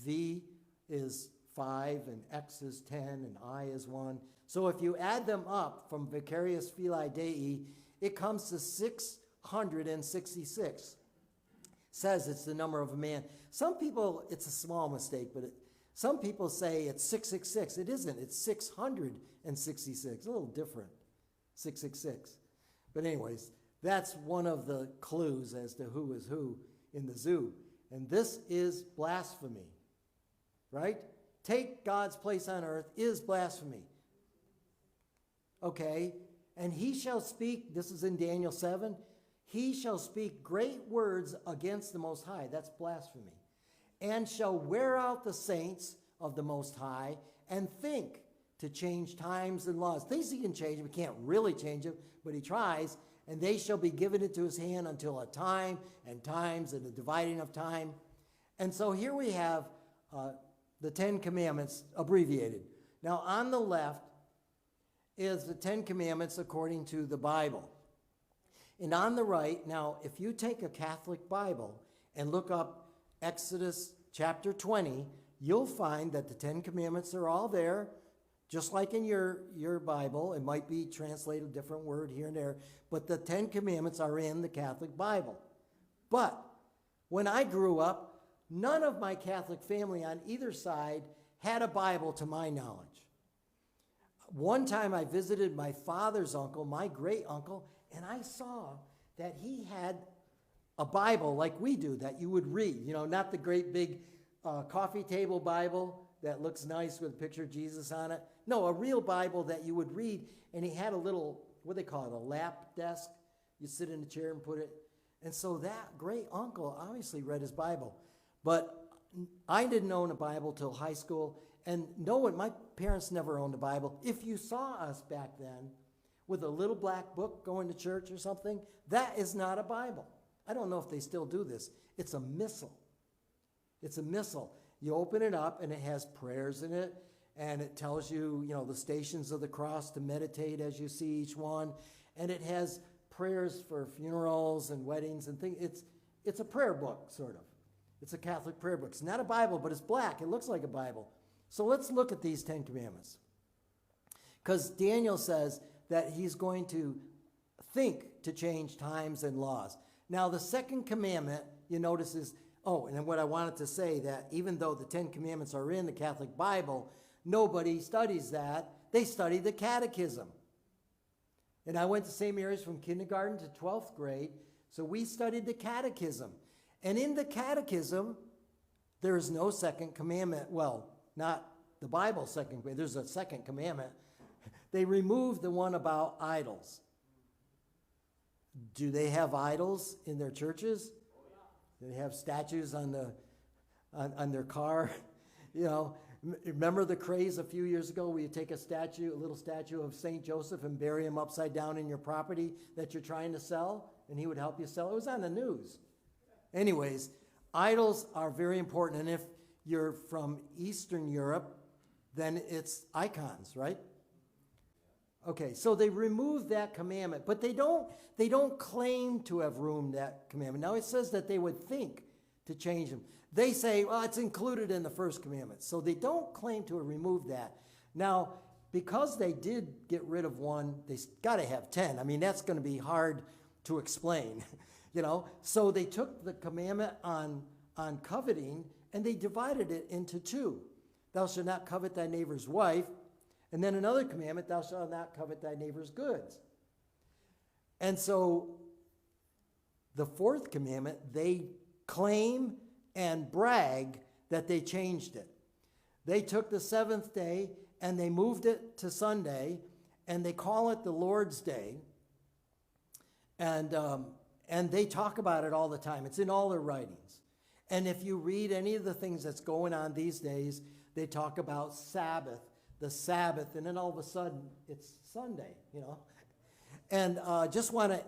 V is 5, and X is 10, and I is 1. So if you add them up from Vicarius Filii Dei, it comes to 666. Says it's the number of a man. Some people, it's a small mistake, but some people say it's 666. It isn't. It's 666. A little different. 666. But anyways, that's one of the clues as to who is who in the zoo. And this is blasphemy, right? Take God's place on earth is blasphemy. Okay, and he shall speak, this is in Daniel 7, he shall speak great words against the Most High. That's blasphemy. And shall wear out the saints of the Most High and think to change times and laws. Things he can change. We can't really change them, but he tries. And they shall be given into his hand until a time and times and the dividing of time. And so here we have the 10 Commandments abbreviated. Now on the left is the 10 Commandments according to the Bible. And on the right, now, if you take a Catholic Bible and look up Exodus chapter 20, you'll find that the 10 Commandments are all there, just like in your Bible. It might be translated a different word here and there, but the 10 Commandments are in the Catholic Bible. But when I grew up, none of my Catholic family on either side had a Bible to my knowledge. One time I visited my father's uncle, my great uncle, and I saw that he had a Bible like we do that you would read. You know, not the great big coffee table Bible that looks nice with a picture of Jesus on it. No, a real Bible that you would read. And he had a little, what do they call it, a lap desk. You sit in a chair and put it. And so that great uncle obviously read his Bible. But I didn't own a Bible till high school. And no one, my parents never owned a Bible. If you saw us back then with a little black book going to church or something, that is not a Bible. I don't know if they still do this. It's a missal. It's a missal. You open it up and it has prayers in it, and it tells you, you know, the stations of the cross to meditate as you see each one, and it has prayers for funerals and weddings and things. It's a prayer book, sort of. It's a Catholic prayer book. It's not a Bible, but it's black. It looks like a Bible. So let's look at these 10 Commandments. Because Daniel says that he's going to think to change times and laws. Now, the second commandment, you notice is, oh, and then what I wanted to say, that even though the 10 Commandments are in the Catholic Bible, nobody studies that. They study the catechism. And I went to St. Mary's from kindergarten to 12th grade, so we studied the catechism. And in the catechism, there is no second commandment. Well, not the Bible's second commandment. There's a second commandment. They removed the one about idols. Do they have idols in their churches? Do they have statues on their car? You know, remember the craze a few years ago where you take a little statue of St. Joseph and bury him upside down in your property that you're trying to sell, and he would help you sell? It was on the news. Anyways, idols are very important, and if you're from Eastern Europe, then it's icons, right? Okay, so they removed that commandment, but they don't claim to have ruined that commandment. Now it says that they would think to change them. They say, well, it's included in the first commandment. So they don't claim to have removed that. Now, because they did get rid of one, they got to have 10. I mean, that's going to be hard to explain, you know. So they took the commandment on coveting and they divided it into two. Thou shalt not covet thy neighbor's wife. And then another commandment, thou shalt not covet thy neighbor's goods. And so the fourth commandment, they claim and brag that they changed it. They took the seventh day and they moved it to Sunday, and they call it the Lord's Day. And they talk about it all the time. It's in all their writings. And if you read any of the things that's going on these days, they talk about Sabbath, the Sabbath, and then all of a sudden it's Sunday, you know. And just want to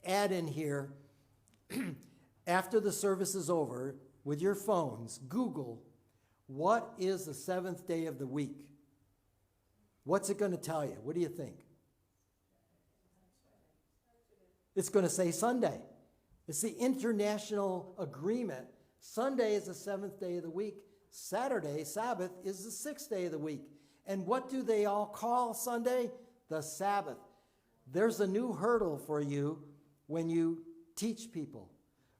add in here, after the service is over, with your phones, Google, what is the seventh day of the week? What's it going to tell you? What do you think? It's going to say Sunday. It's the international agreement. Sunday is the seventh day of the week. Saturday, Sabbath, is the sixth day of the week. And what do they all call Sunday? The Sabbath. There's a new hurdle for you when you teach people.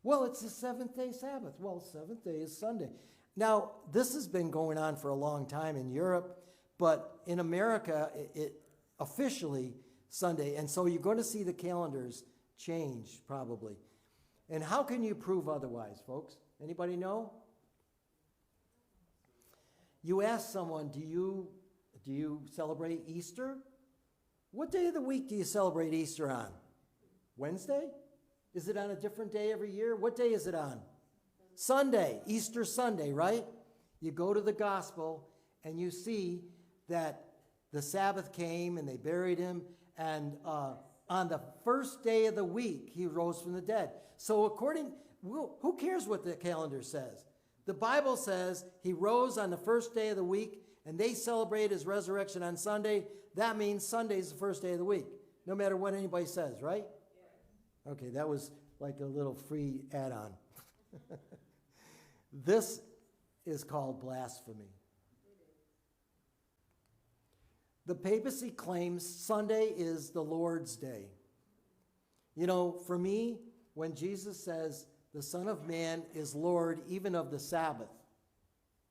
Well, it's the seventh day Sabbath. Well, seventh day is Sunday. Now, this has been going on for a long time in Europe, but in America, it officially Sunday. And so you're going to see the calendars change probably. And how can you prove otherwise, folks? Anybody know? You ask someone, do you celebrate Easter? What day of the week do you celebrate Easter on? Wednesday? Is it on a different day every year? What day is it on? Sunday, Easter Sunday, right? You go to the gospel and you see that the Sabbath came and they buried him, and on the first day of the week, he rose from the dead. So who cares what the calendar says? The Bible says he rose on the first day of the week, and they celebrate his resurrection on Sunday. That means Sunday is the first day of the week, no matter what anybody says, right? Yeah. Okay, that was like a little free add-on. This is called blasphemy. The papacy claims Sunday is the Lord's Day. You know, for me, when Jesus says the Son of Man is Lord even of the Sabbath,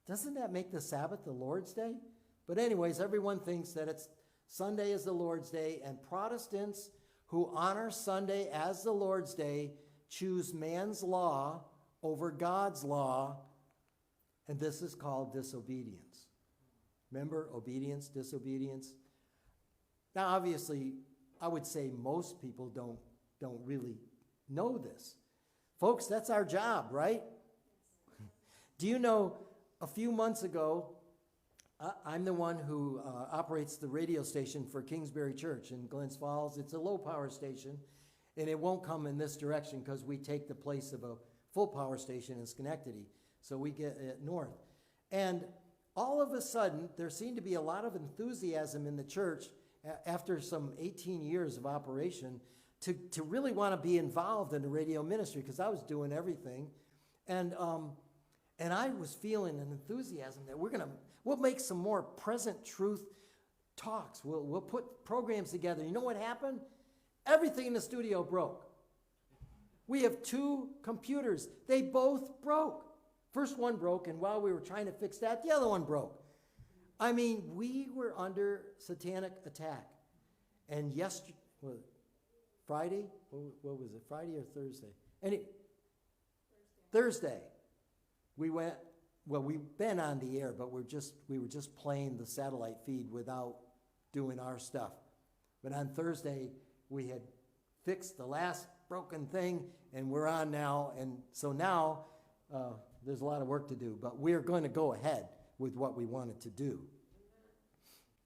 doesn't that make the Sabbath the Lord's Day? But anyways, everyone thinks that Sunday is the Lord's Day, and Protestants who honor Sunday as the Lord's Day choose man's law over God's law, and this is called disobedience. Remember, obedience, disobedience. Now, obviously, I would say most people don't really know this. Folks, that's our job, right? Do you know, a few months ago, I'm the one who operates the radio station for Kingsbury Church in Glens Falls. It's a low-power station, and it won't come in this direction because we take the place of a full-power station in Schenectady, so we get it north. And all of a sudden, there seemed to be a lot of enthusiasm in the church after some 18 years of operation to really want to be involved in the radio ministry, because I was doing everything. And I was feeling an enthusiasm that we'll make some more present truth talks. We'll put programs together. You know what happened? Everything in the studio broke. We have 2 computers. They both broke. First one broke, and while we were trying to fix that, the other one broke. I mean, we were under satanic attack. And Friday? What was it? Friday or Thursday? Thursday. We've been on the air, but we were just playing the satellite feed without doing our stuff. But on Thursday, we had fixed the last broken thing, and we're on now. And so now there's a lot of work to do, but we're going to go ahead with what we wanted to do.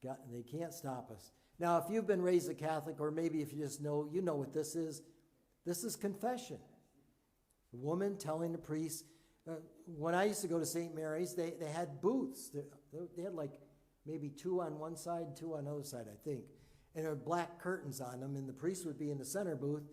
They can't stop us. Now, if you've been raised a Catholic, or maybe if you just know, you know what this is. This is confession. A woman telling the priest. When I used to go to St. Mary's, they had booths. They had like maybe 2 on one side, 2 on the other side, I think. And there were black curtains on them, and the priest would be in the center booth,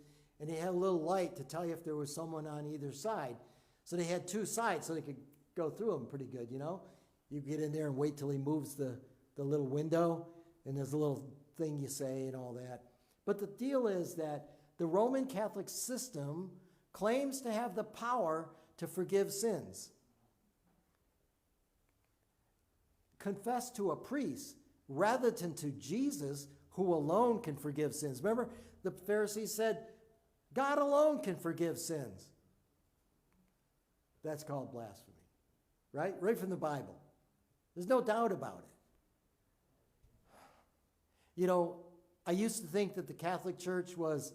and he had a little light to tell you if there was someone on either side. So they had 2 sides so they could go through them pretty good, you know. You get in there and wait till he moves the little window, and there's a little thing you say and all that. But the deal is that the Roman Catholic system claims to have the power to forgive sins. Confess to a priest rather than to Jesus, who alone can forgive sins. Remember, the Pharisees said, God alone can forgive sins. That's called blasphemy, right? Right from the Bible. There's no doubt about it. You know, I used to think that the Catholic Church was,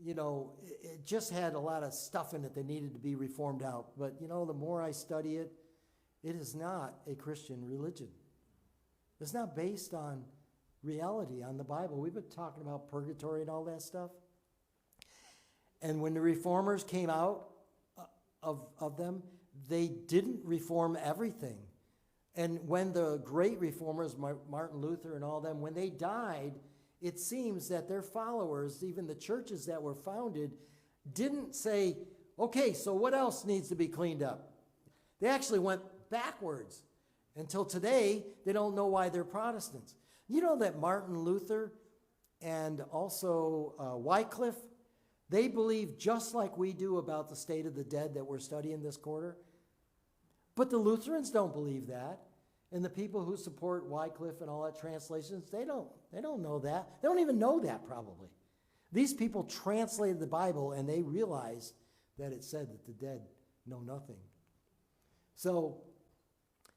you know, it just had a lot of stuff in it that needed to be reformed out. But, you know, the more I study it, it is not a Christian religion. It's not based on reality, on the Bible. We've been talking about purgatory and all that stuff. And when the reformers came out of them, they didn't reform everything. And when the great reformers, Martin Luther and all them, when they died, it seems that their followers, even the churches that were founded, didn't say, okay, so what else needs to be cleaned up? They actually went backwards. Until today, they don't know why they're Protestants. You know that Martin Luther and also Wycliffe, they believe just like we do about the state of the dead that we're studying this quarter. But the Lutherans don't believe that. And the people who support Wycliffe and all that translations, they don't know that. They don't even know that probably. These people translated the Bible and they realized that it said that the dead know nothing. So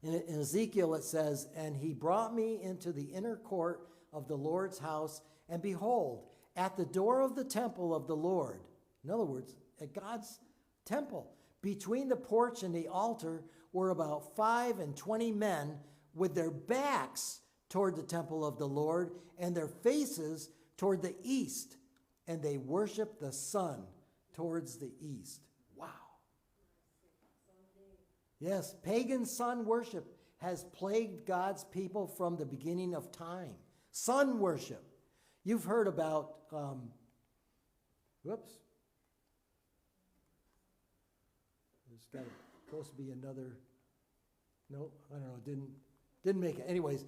in Ezekiel it says, and he brought me into the inner court of the Lord's house, and behold, at the door of the temple of the Lord, in other words, at God's temple, between the porch and the altar were about 25 men with their backs toward the temple of the Lord and their faces toward the east, and they worshiped the sun towards the east. Wow. Yes, pagan sun worship has plagued God's people from the beginning of time. Sun worship. You've heard about, whoops. There's got supposed to be another, no, I don't know, didn't make it. Anyways,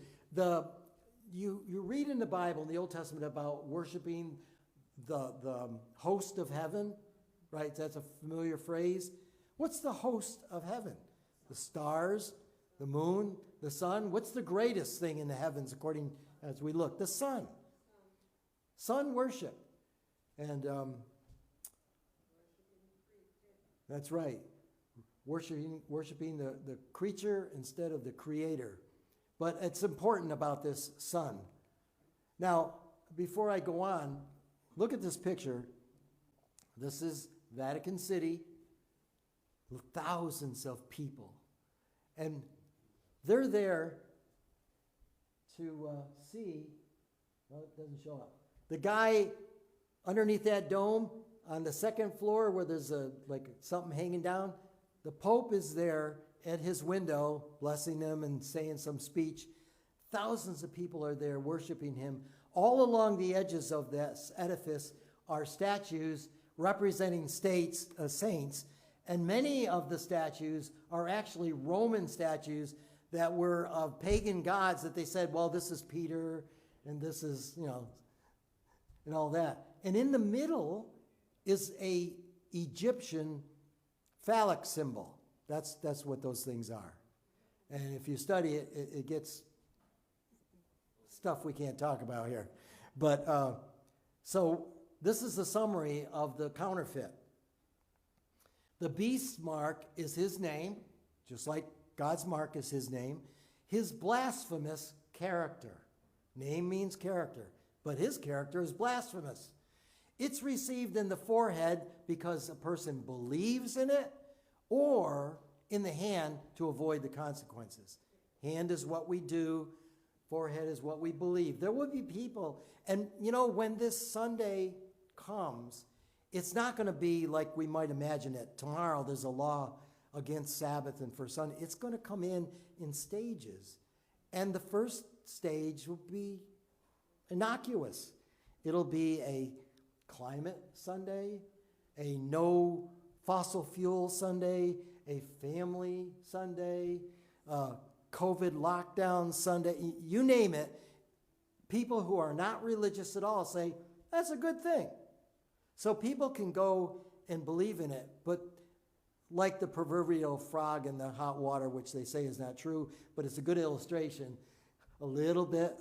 you read in the Bible, in the Old Testament, about worshiping the host of heaven, right? That's a familiar phrase. What's the host of heaven? The stars, the moon, the sun. What's the greatest thing in the heavens according as we look? The sun. Sun worship. And that's right. Worshiping the creature instead of the creator. But it's important about this sun. Now, before I go on, look at this picture. This is Vatican City. Thousands of people. And they're there to see, well, it doesn't show up. The guy underneath that dome on the second floor where there's like something hanging down, the Pope is there at his window blessing them and saying some speech. Thousands of people are there worshiping him. All along the edges of this edifice are statues representing saints, and many of the statues are actually Roman statues that were of pagan gods that they said, well, this is Peter, and this is, you know, and all that. And in the middle is a Egyptian phallic symbol. That's what those things are. And if you study it, it gets stuff we can't talk about here. But so this is a summary of the counterfeit. The beast's mark is his name, just like God's mark is his name. His blasphemous character. Name means character, but his character is blasphemous. It's received in the forehead because a person believes in it, or in the hand to avoid the consequences. Hand is what we do, forehead is what we believe. There will be people, and you know, when this Sunday comes, it's not going to be like we might imagine it. Tomorrow there's a law against Sabbath and for Sunday. It's going to come in stages. And the first stage will be innocuous. It'll be a climate Sunday, a no fossil fuel Sunday, a family Sunday, COVID lockdown Sunday, you name it. People who are not religious at all say, that's a good thing. So people can go and believe in it, but like the proverbial frog in the hot water, which they say is not true, but it's a good illustration. A little bit,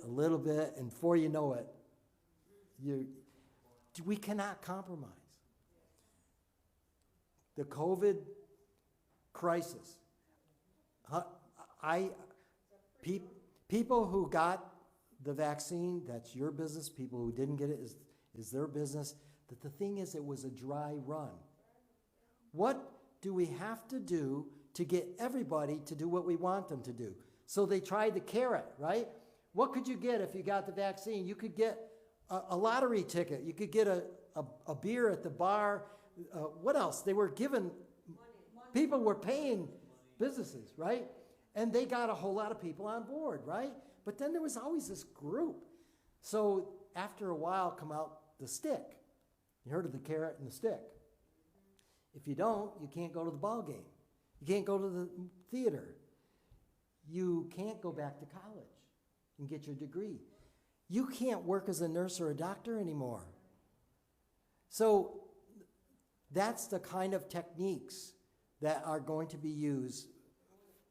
and before you know it, we cannot compromise. The COVID crisis. People who got the vaccine, that's your business. People who didn't get it is their business. But the thing is, it was a dry run. What do we have to do to get everybody to do what we want them to do? So they tried the carrot, right? What could you get if you got the vaccine? You could get a lottery ticket. You could get a beer at the bar. What else? They were given, people were paying businesses, right? And they got a whole lot of people on board, right? But then there was always this group. So after a while come out the stick. You heard of the carrot and the stick. If you don't, you can't go to the ball game. You can't go to the theater. You can't go back to college and get your degree. You can't work as a nurse or a doctor anymore. So that's the kind of techniques that are going to be used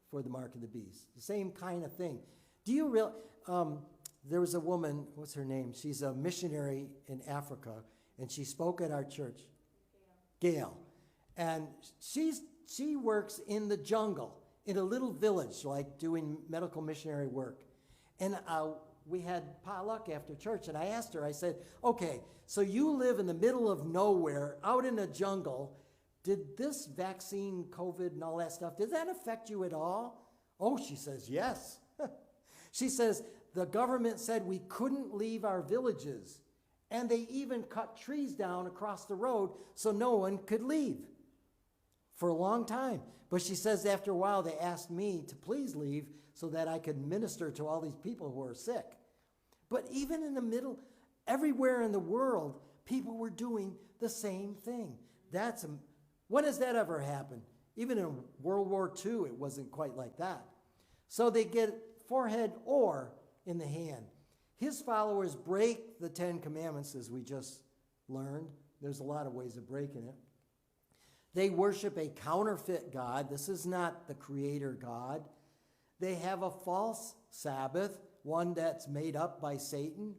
for the mark of the beast. The same kind of thing. Do you realize, there was a woman, what's her name? She's a missionary in Africa, and she spoke at our church. Gail. And she works in the jungle, in a little village, like doing medical missionary work. And we had potluck after church, and I asked her, I said, okay, so you live in the middle of nowhere, out in the jungle. Did this vaccine, COVID, and all that stuff, did that affect you at all? Oh, she says, yes. She says, the government said we couldn't leave our villages, and they even cut trees down across the road so no one could leave for a long time. But she says after a while they asked me to please leave so that I could minister to all these people who are sick. But even in the middle, everywhere in the world, people were doing the same thing. When has that ever happened? Even in World War II, it wasn't quite like that. So they get forehead or in the hand. His followers break the 10 Commandments, as we just learned. There's a lot of ways of breaking it. They worship a counterfeit God. This is not the creator God. They have a false Sabbath, one that's made up by Satan.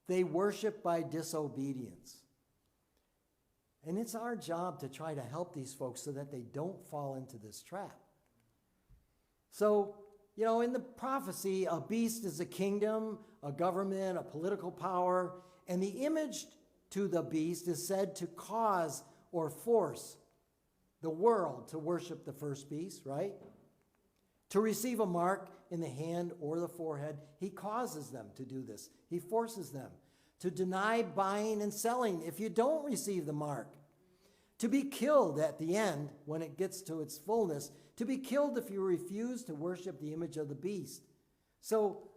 They worship by disobedience. And it's our job to try to help these folks so that they don't fall into this trap. So, in the prophecy, a beast is a kingdom, a government, a political power, and the image to the beast is said to cause or force the world to worship the first beast, right? To receive a mark in the hand or the forehead, he causes them to do this. He forces them to deny buying and selling if you don't receive the mark. To be killed at the end, when it gets to its fullness, to be killed if you refuse to worship the image of the beast. So,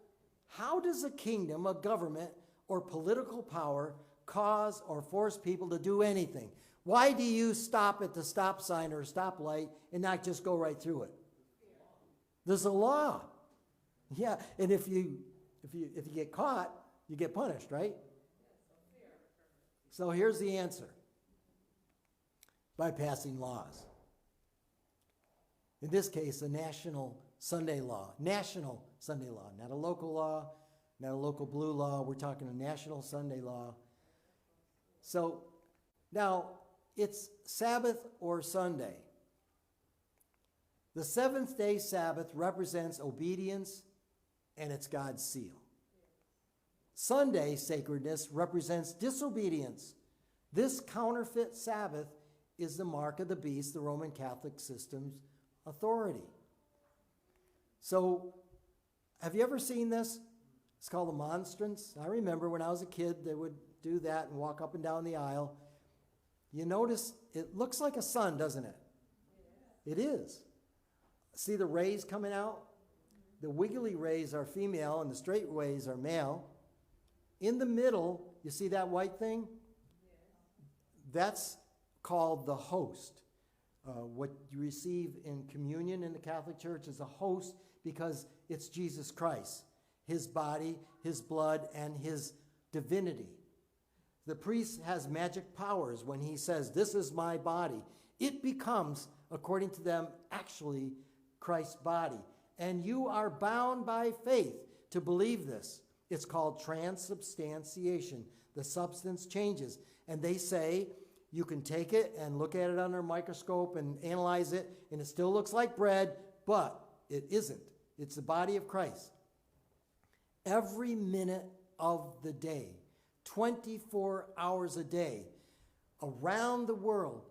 how does a kingdom, a government, or political power cause or force people to do anything? Why do you stop at the stop sign or stoplight and not just go right through it? There's a law. Yeah, and if you get caught, you get punished, right? So here's the answer. By passing laws. In this case, a national Sunday law. National Sunday law, not a local law, not a local blue law. We're talking a national Sunday law. So now it's Sabbath or Sunday. The seventh day Sabbath represents obedience, and it's God's seal. Sunday sacredness represents disobedience. This counterfeit Sabbath is the mark of the beast, the Roman Catholic system's authority. So, have you ever seen this? It's called a monstrance. I remember when I was a kid, they would do that and walk up and down the aisle. You notice it looks like a sun, doesn't it? It is. See the rays coming out? The wiggly rays are female and the straight rays are male. In the middle, you see that white thing? That's called the host. What you receive in communion in the Catholic Church is a host because it's Jesus Christ, his body, his blood, and his divinity. The priest has magic powers when he says, "This is my body." It becomes, according to them, actually Christ's body. And you are bound by faith to believe this. It's called transubstantiation. The substance changes. And they say, you can take it and look at it under a microscope and analyze it, and it still looks like bread, but it isn't. It's the body of Christ. every minute of the day, 24 hours a day, around the world,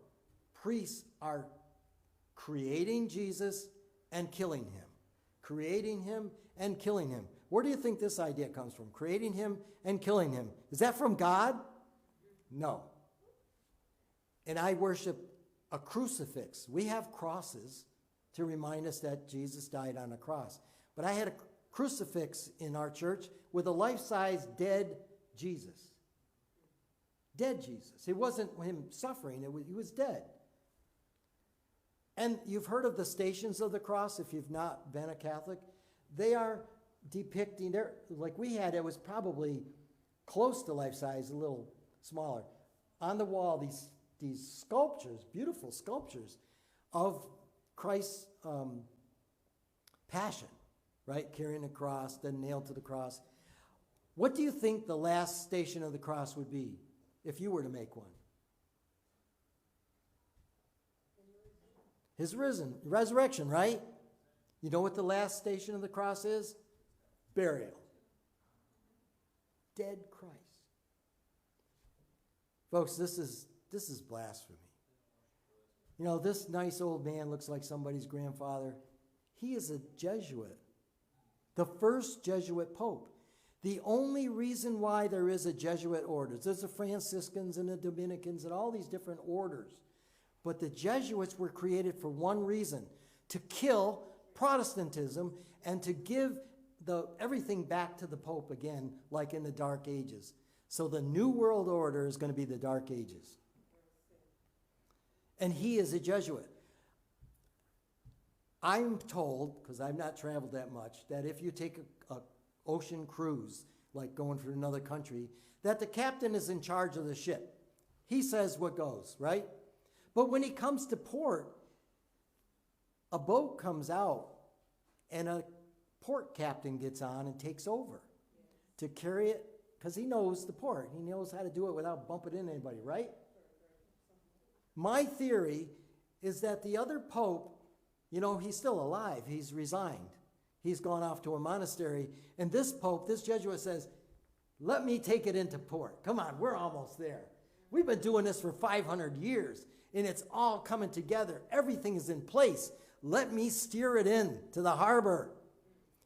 priests are creating Jesus and killing him. Creating him and killing him. Where do you think this idea comes from? Creating him and killing him. Is that from God? No. And I worship a crucifix. We have crosses to remind us that Jesus died on a cross. But I had a crucifix in our church with a life-size dead Jesus. Dead Jesus. It wasn't him suffering. He was dead. And you've heard of the Stations of the Cross if you've not been a Catholic. They are depicting, like we had, it was probably close to life-size, a little smaller. On the wall, these sculptures, beautiful sculptures of Christ's passion, right? Carrying a cross, then nailed to the cross. What do you think the last station of the cross would be if you were to make one? His resurrection, right? You know what the last station of the cross is? Burial. Dead Christ. Folks, this is blasphemy. You know, this nice old man looks like somebody's grandfather. He is a Jesuit. The first Jesuit pope. The only reason why there is a Jesuit order, there's the Franciscans and the Dominicans and all these different orders. But the Jesuits were created for one reason, to kill Protestantism and to give everything back to the Pope again, like in the Dark Ages. So the New World Order is going to be the Dark Ages. And he is a Jesuit. I'm told, because I've not traveled that much, that if you take a ocean cruise, like going for another country, that the captain is in charge of the ship. He says what goes, right? But when he comes to port, a boat comes out and a port captain gets on and takes over to carry it, because he knows the port. He knows how to do it without bumping into anybody, right? My theory is that the other pope, you know, he's still alive. He's resigned. He's gone off to a monastery. And this pope, this Jesuit says, let me take it into port. Come on, we're almost there. We've been doing this for 500 years, and it's all coming together. Everything is in place. Let me steer it in to the harbor.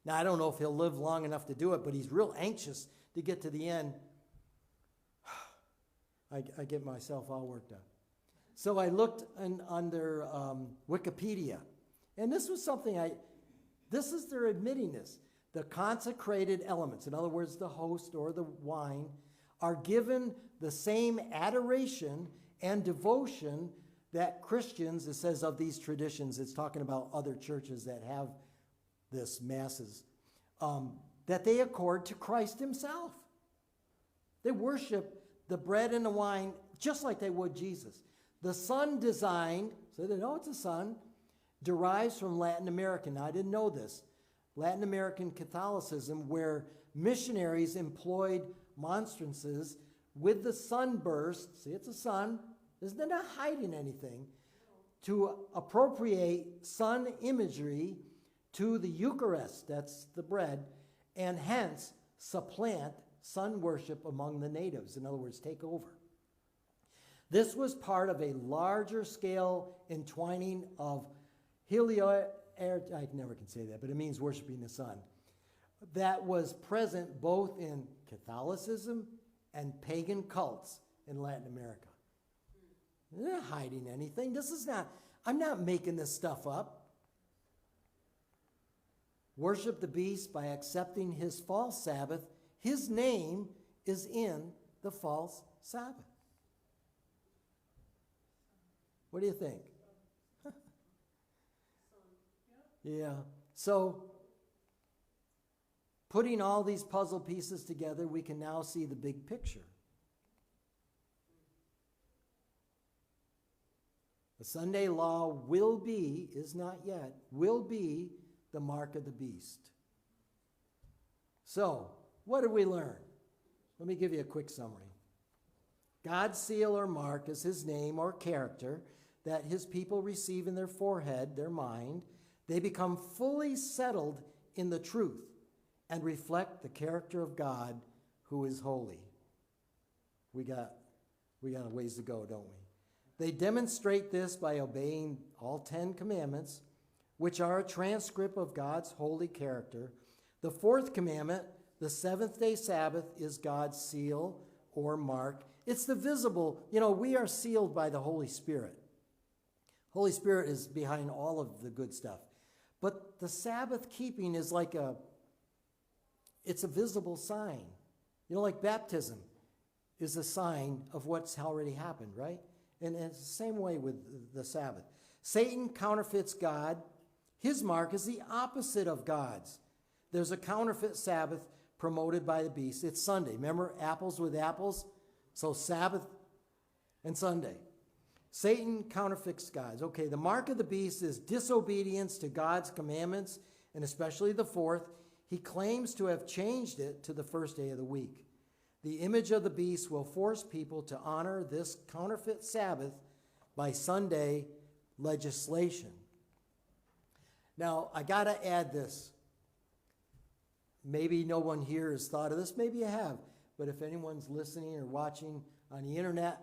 Now, I don't know if he'll live long enough to do it, but he's real anxious to get to the end. I get myself all worked up. So I looked under Wikipedia, and this was something this is their admitting this. The consecrated elements, in other words, the host or the wine, are given the same adoration and devotion that Christians, it says of these traditions, it's talking about other churches that have this masses, that they accord to Christ himself. They worship the bread and the wine just like they would Jesus. The sun design, so they know it's a sun, derives from Latin American. Now, I didn't know this. Latin American Catholicism, where missionaries employed monstrances with the sunburst, see, it's a sun, they're not hiding anything, to appropriate sun imagery to the Eucharist, that's the bread, and hence supplant sun worship among the natives. In other words, take over. This was part of a larger scale entwining of I never can say that, but it means worshiping the sun, that was present both in Catholicism and pagan cults in Latin America. They're not hiding anything. I'm not making this stuff up. Worship the beast by accepting his false Sabbath. His name is in the false Sabbath. What do you think? Yeah. So, putting all these puzzle pieces together, we can now see the big picture. The Sunday law is not yet, will be the mark of the beast. So, what did we learn? Let me give you a quick summary. God's seal or mark is his name or character that his people receive in their forehead, their mind. They become fully settled in the truth and reflect the character of God who is holy. We got a ways to go, don't we? They demonstrate this by obeying all 10 commandments, which are a transcript of God's holy character. The fourth commandment, the seventh-day Sabbath, is God's seal or mark. It's the visible. We are sealed by the Holy Spirit. Holy Spirit is behind all of the good stuff. But the Sabbath keeping is it's a visible sign. Like baptism is a sign of what's already happened, right? And it's the same way with the Sabbath. Satan counterfeits God. His mark is the opposite of God's. There's a counterfeit Sabbath promoted by the beast. It's Sunday. Remember apples with apples? So Sabbath and Sunday. Satan counterfeits God's. Okay, the mark of the beast is disobedience to God's commandments, and especially the fourth. He claims to have changed it to the first day of the week. The image of the beast will force people to honor this counterfeit Sabbath by Sunday legislation. Now, I got to add this. Maybe no one here has thought of this. Maybe you have. But if anyone's listening or watching on the internet,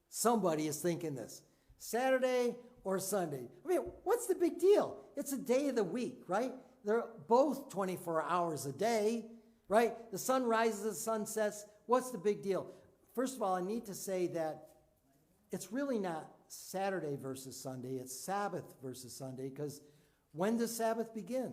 somebody is thinking this. Saturday or Sunday? I mean, what's the big deal? It's a day of the week, right? They're both 24 hours a day, right? The sun rises, the sun sets. What's the big deal? First of all, I need to say that it's really not Saturday versus Sunday. It's Sabbath versus Sunday, because when does Sabbath begin?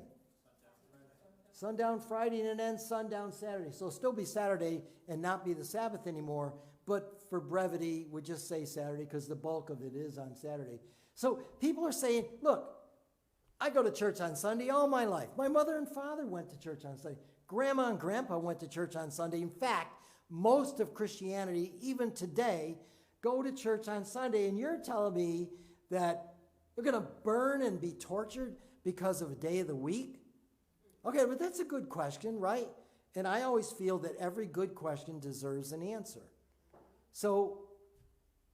Sundown Friday and then sundown Saturday. So it'll still be Saturday and not be the Sabbath anymore. But for brevity, we just say Saturday because the bulk of it is on Saturday. So people are saying, look, I go to church on Sunday all my life. My mother and father went to church on Sunday. Grandma and grandpa went to church on Sunday. In fact, most of Christianity, even today, go to church on Sunday. And you're telling me that we're going to burn and be tortured because of a day of the week? Okay, but that's a good question, right? And I always feel that every good question deserves an answer. So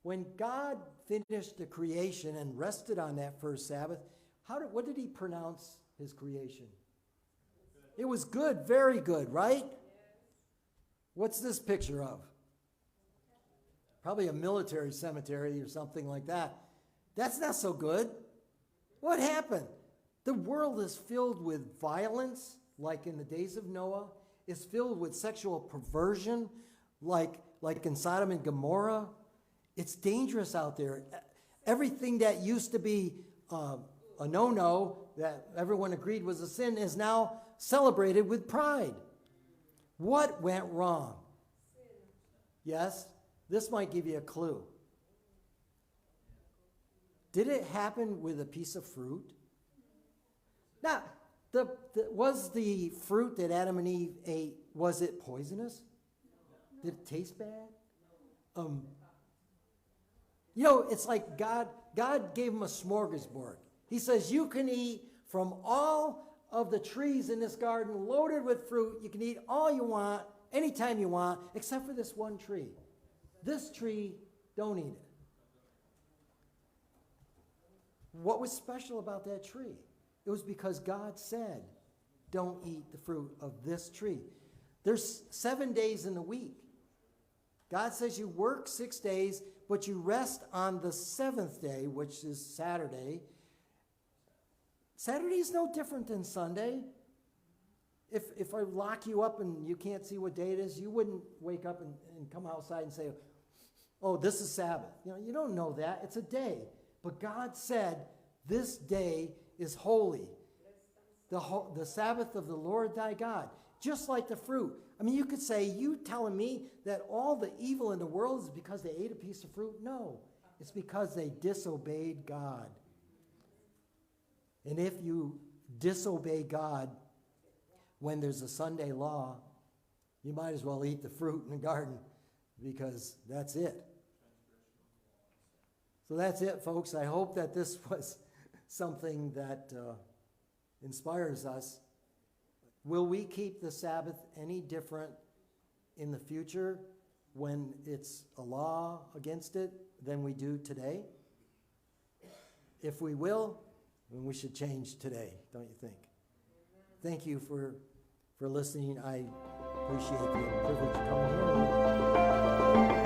when God finished the creation and rested on that first Sabbath, what did he pronounce his creation? It was good, very good, right? What's this picture of? Probably a military cemetery or something like that. That's not so good. What happened? The world is filled with violence, like in the days of Noah. It's filled with sexual perversion, like in Sodom and Gomorrah. It's dangerous out there. Everything that used to be a no-no, that everyone agreed was a sin, is now celebrated with pride. What went wrong? Yes? This might give you a clue. Did it happen with a piece of fruit? Now, was the fruit that Adam and Eve ate, was it poisonous? Did it taste bad? It's like God gave them a smorgasbord. He says, you can eat from all of the trees in this garden loaded with fruit. You can eat all you want, anytime you want, except for this one tree. This tree, don't eat it. What was special about that tree? It was because God said, don't eat the fruit of this tree. There's 7 days in the week. God says you work 6 days, but you rest on the seventh day, which is Saturday. Saturday is no different than Sunday. If I lock you up and you can't see what day it is, you wouldn't wake up and come outside and say, oh, this is Sabbath. You don't know that. It's a day. But God said, this day is holy. The Sabbath of the Lord thy God. Just like the fruit. I mean, you could say, you telling me that all the evil in the world is because they ate a piece of fruit? No. It's because they disobeyed God. And if you disobey God when there's a Sunday law, you might as well eat the fruit in the garden, because that's it. So that's it, folks. I hope that this was something that inspires us. Will we keep the Sabbath any different in the future when it's a law against it than we do today? If we will, then we should change today, don't you think? Thank you for for listening. I appreciate the privilege of coming here.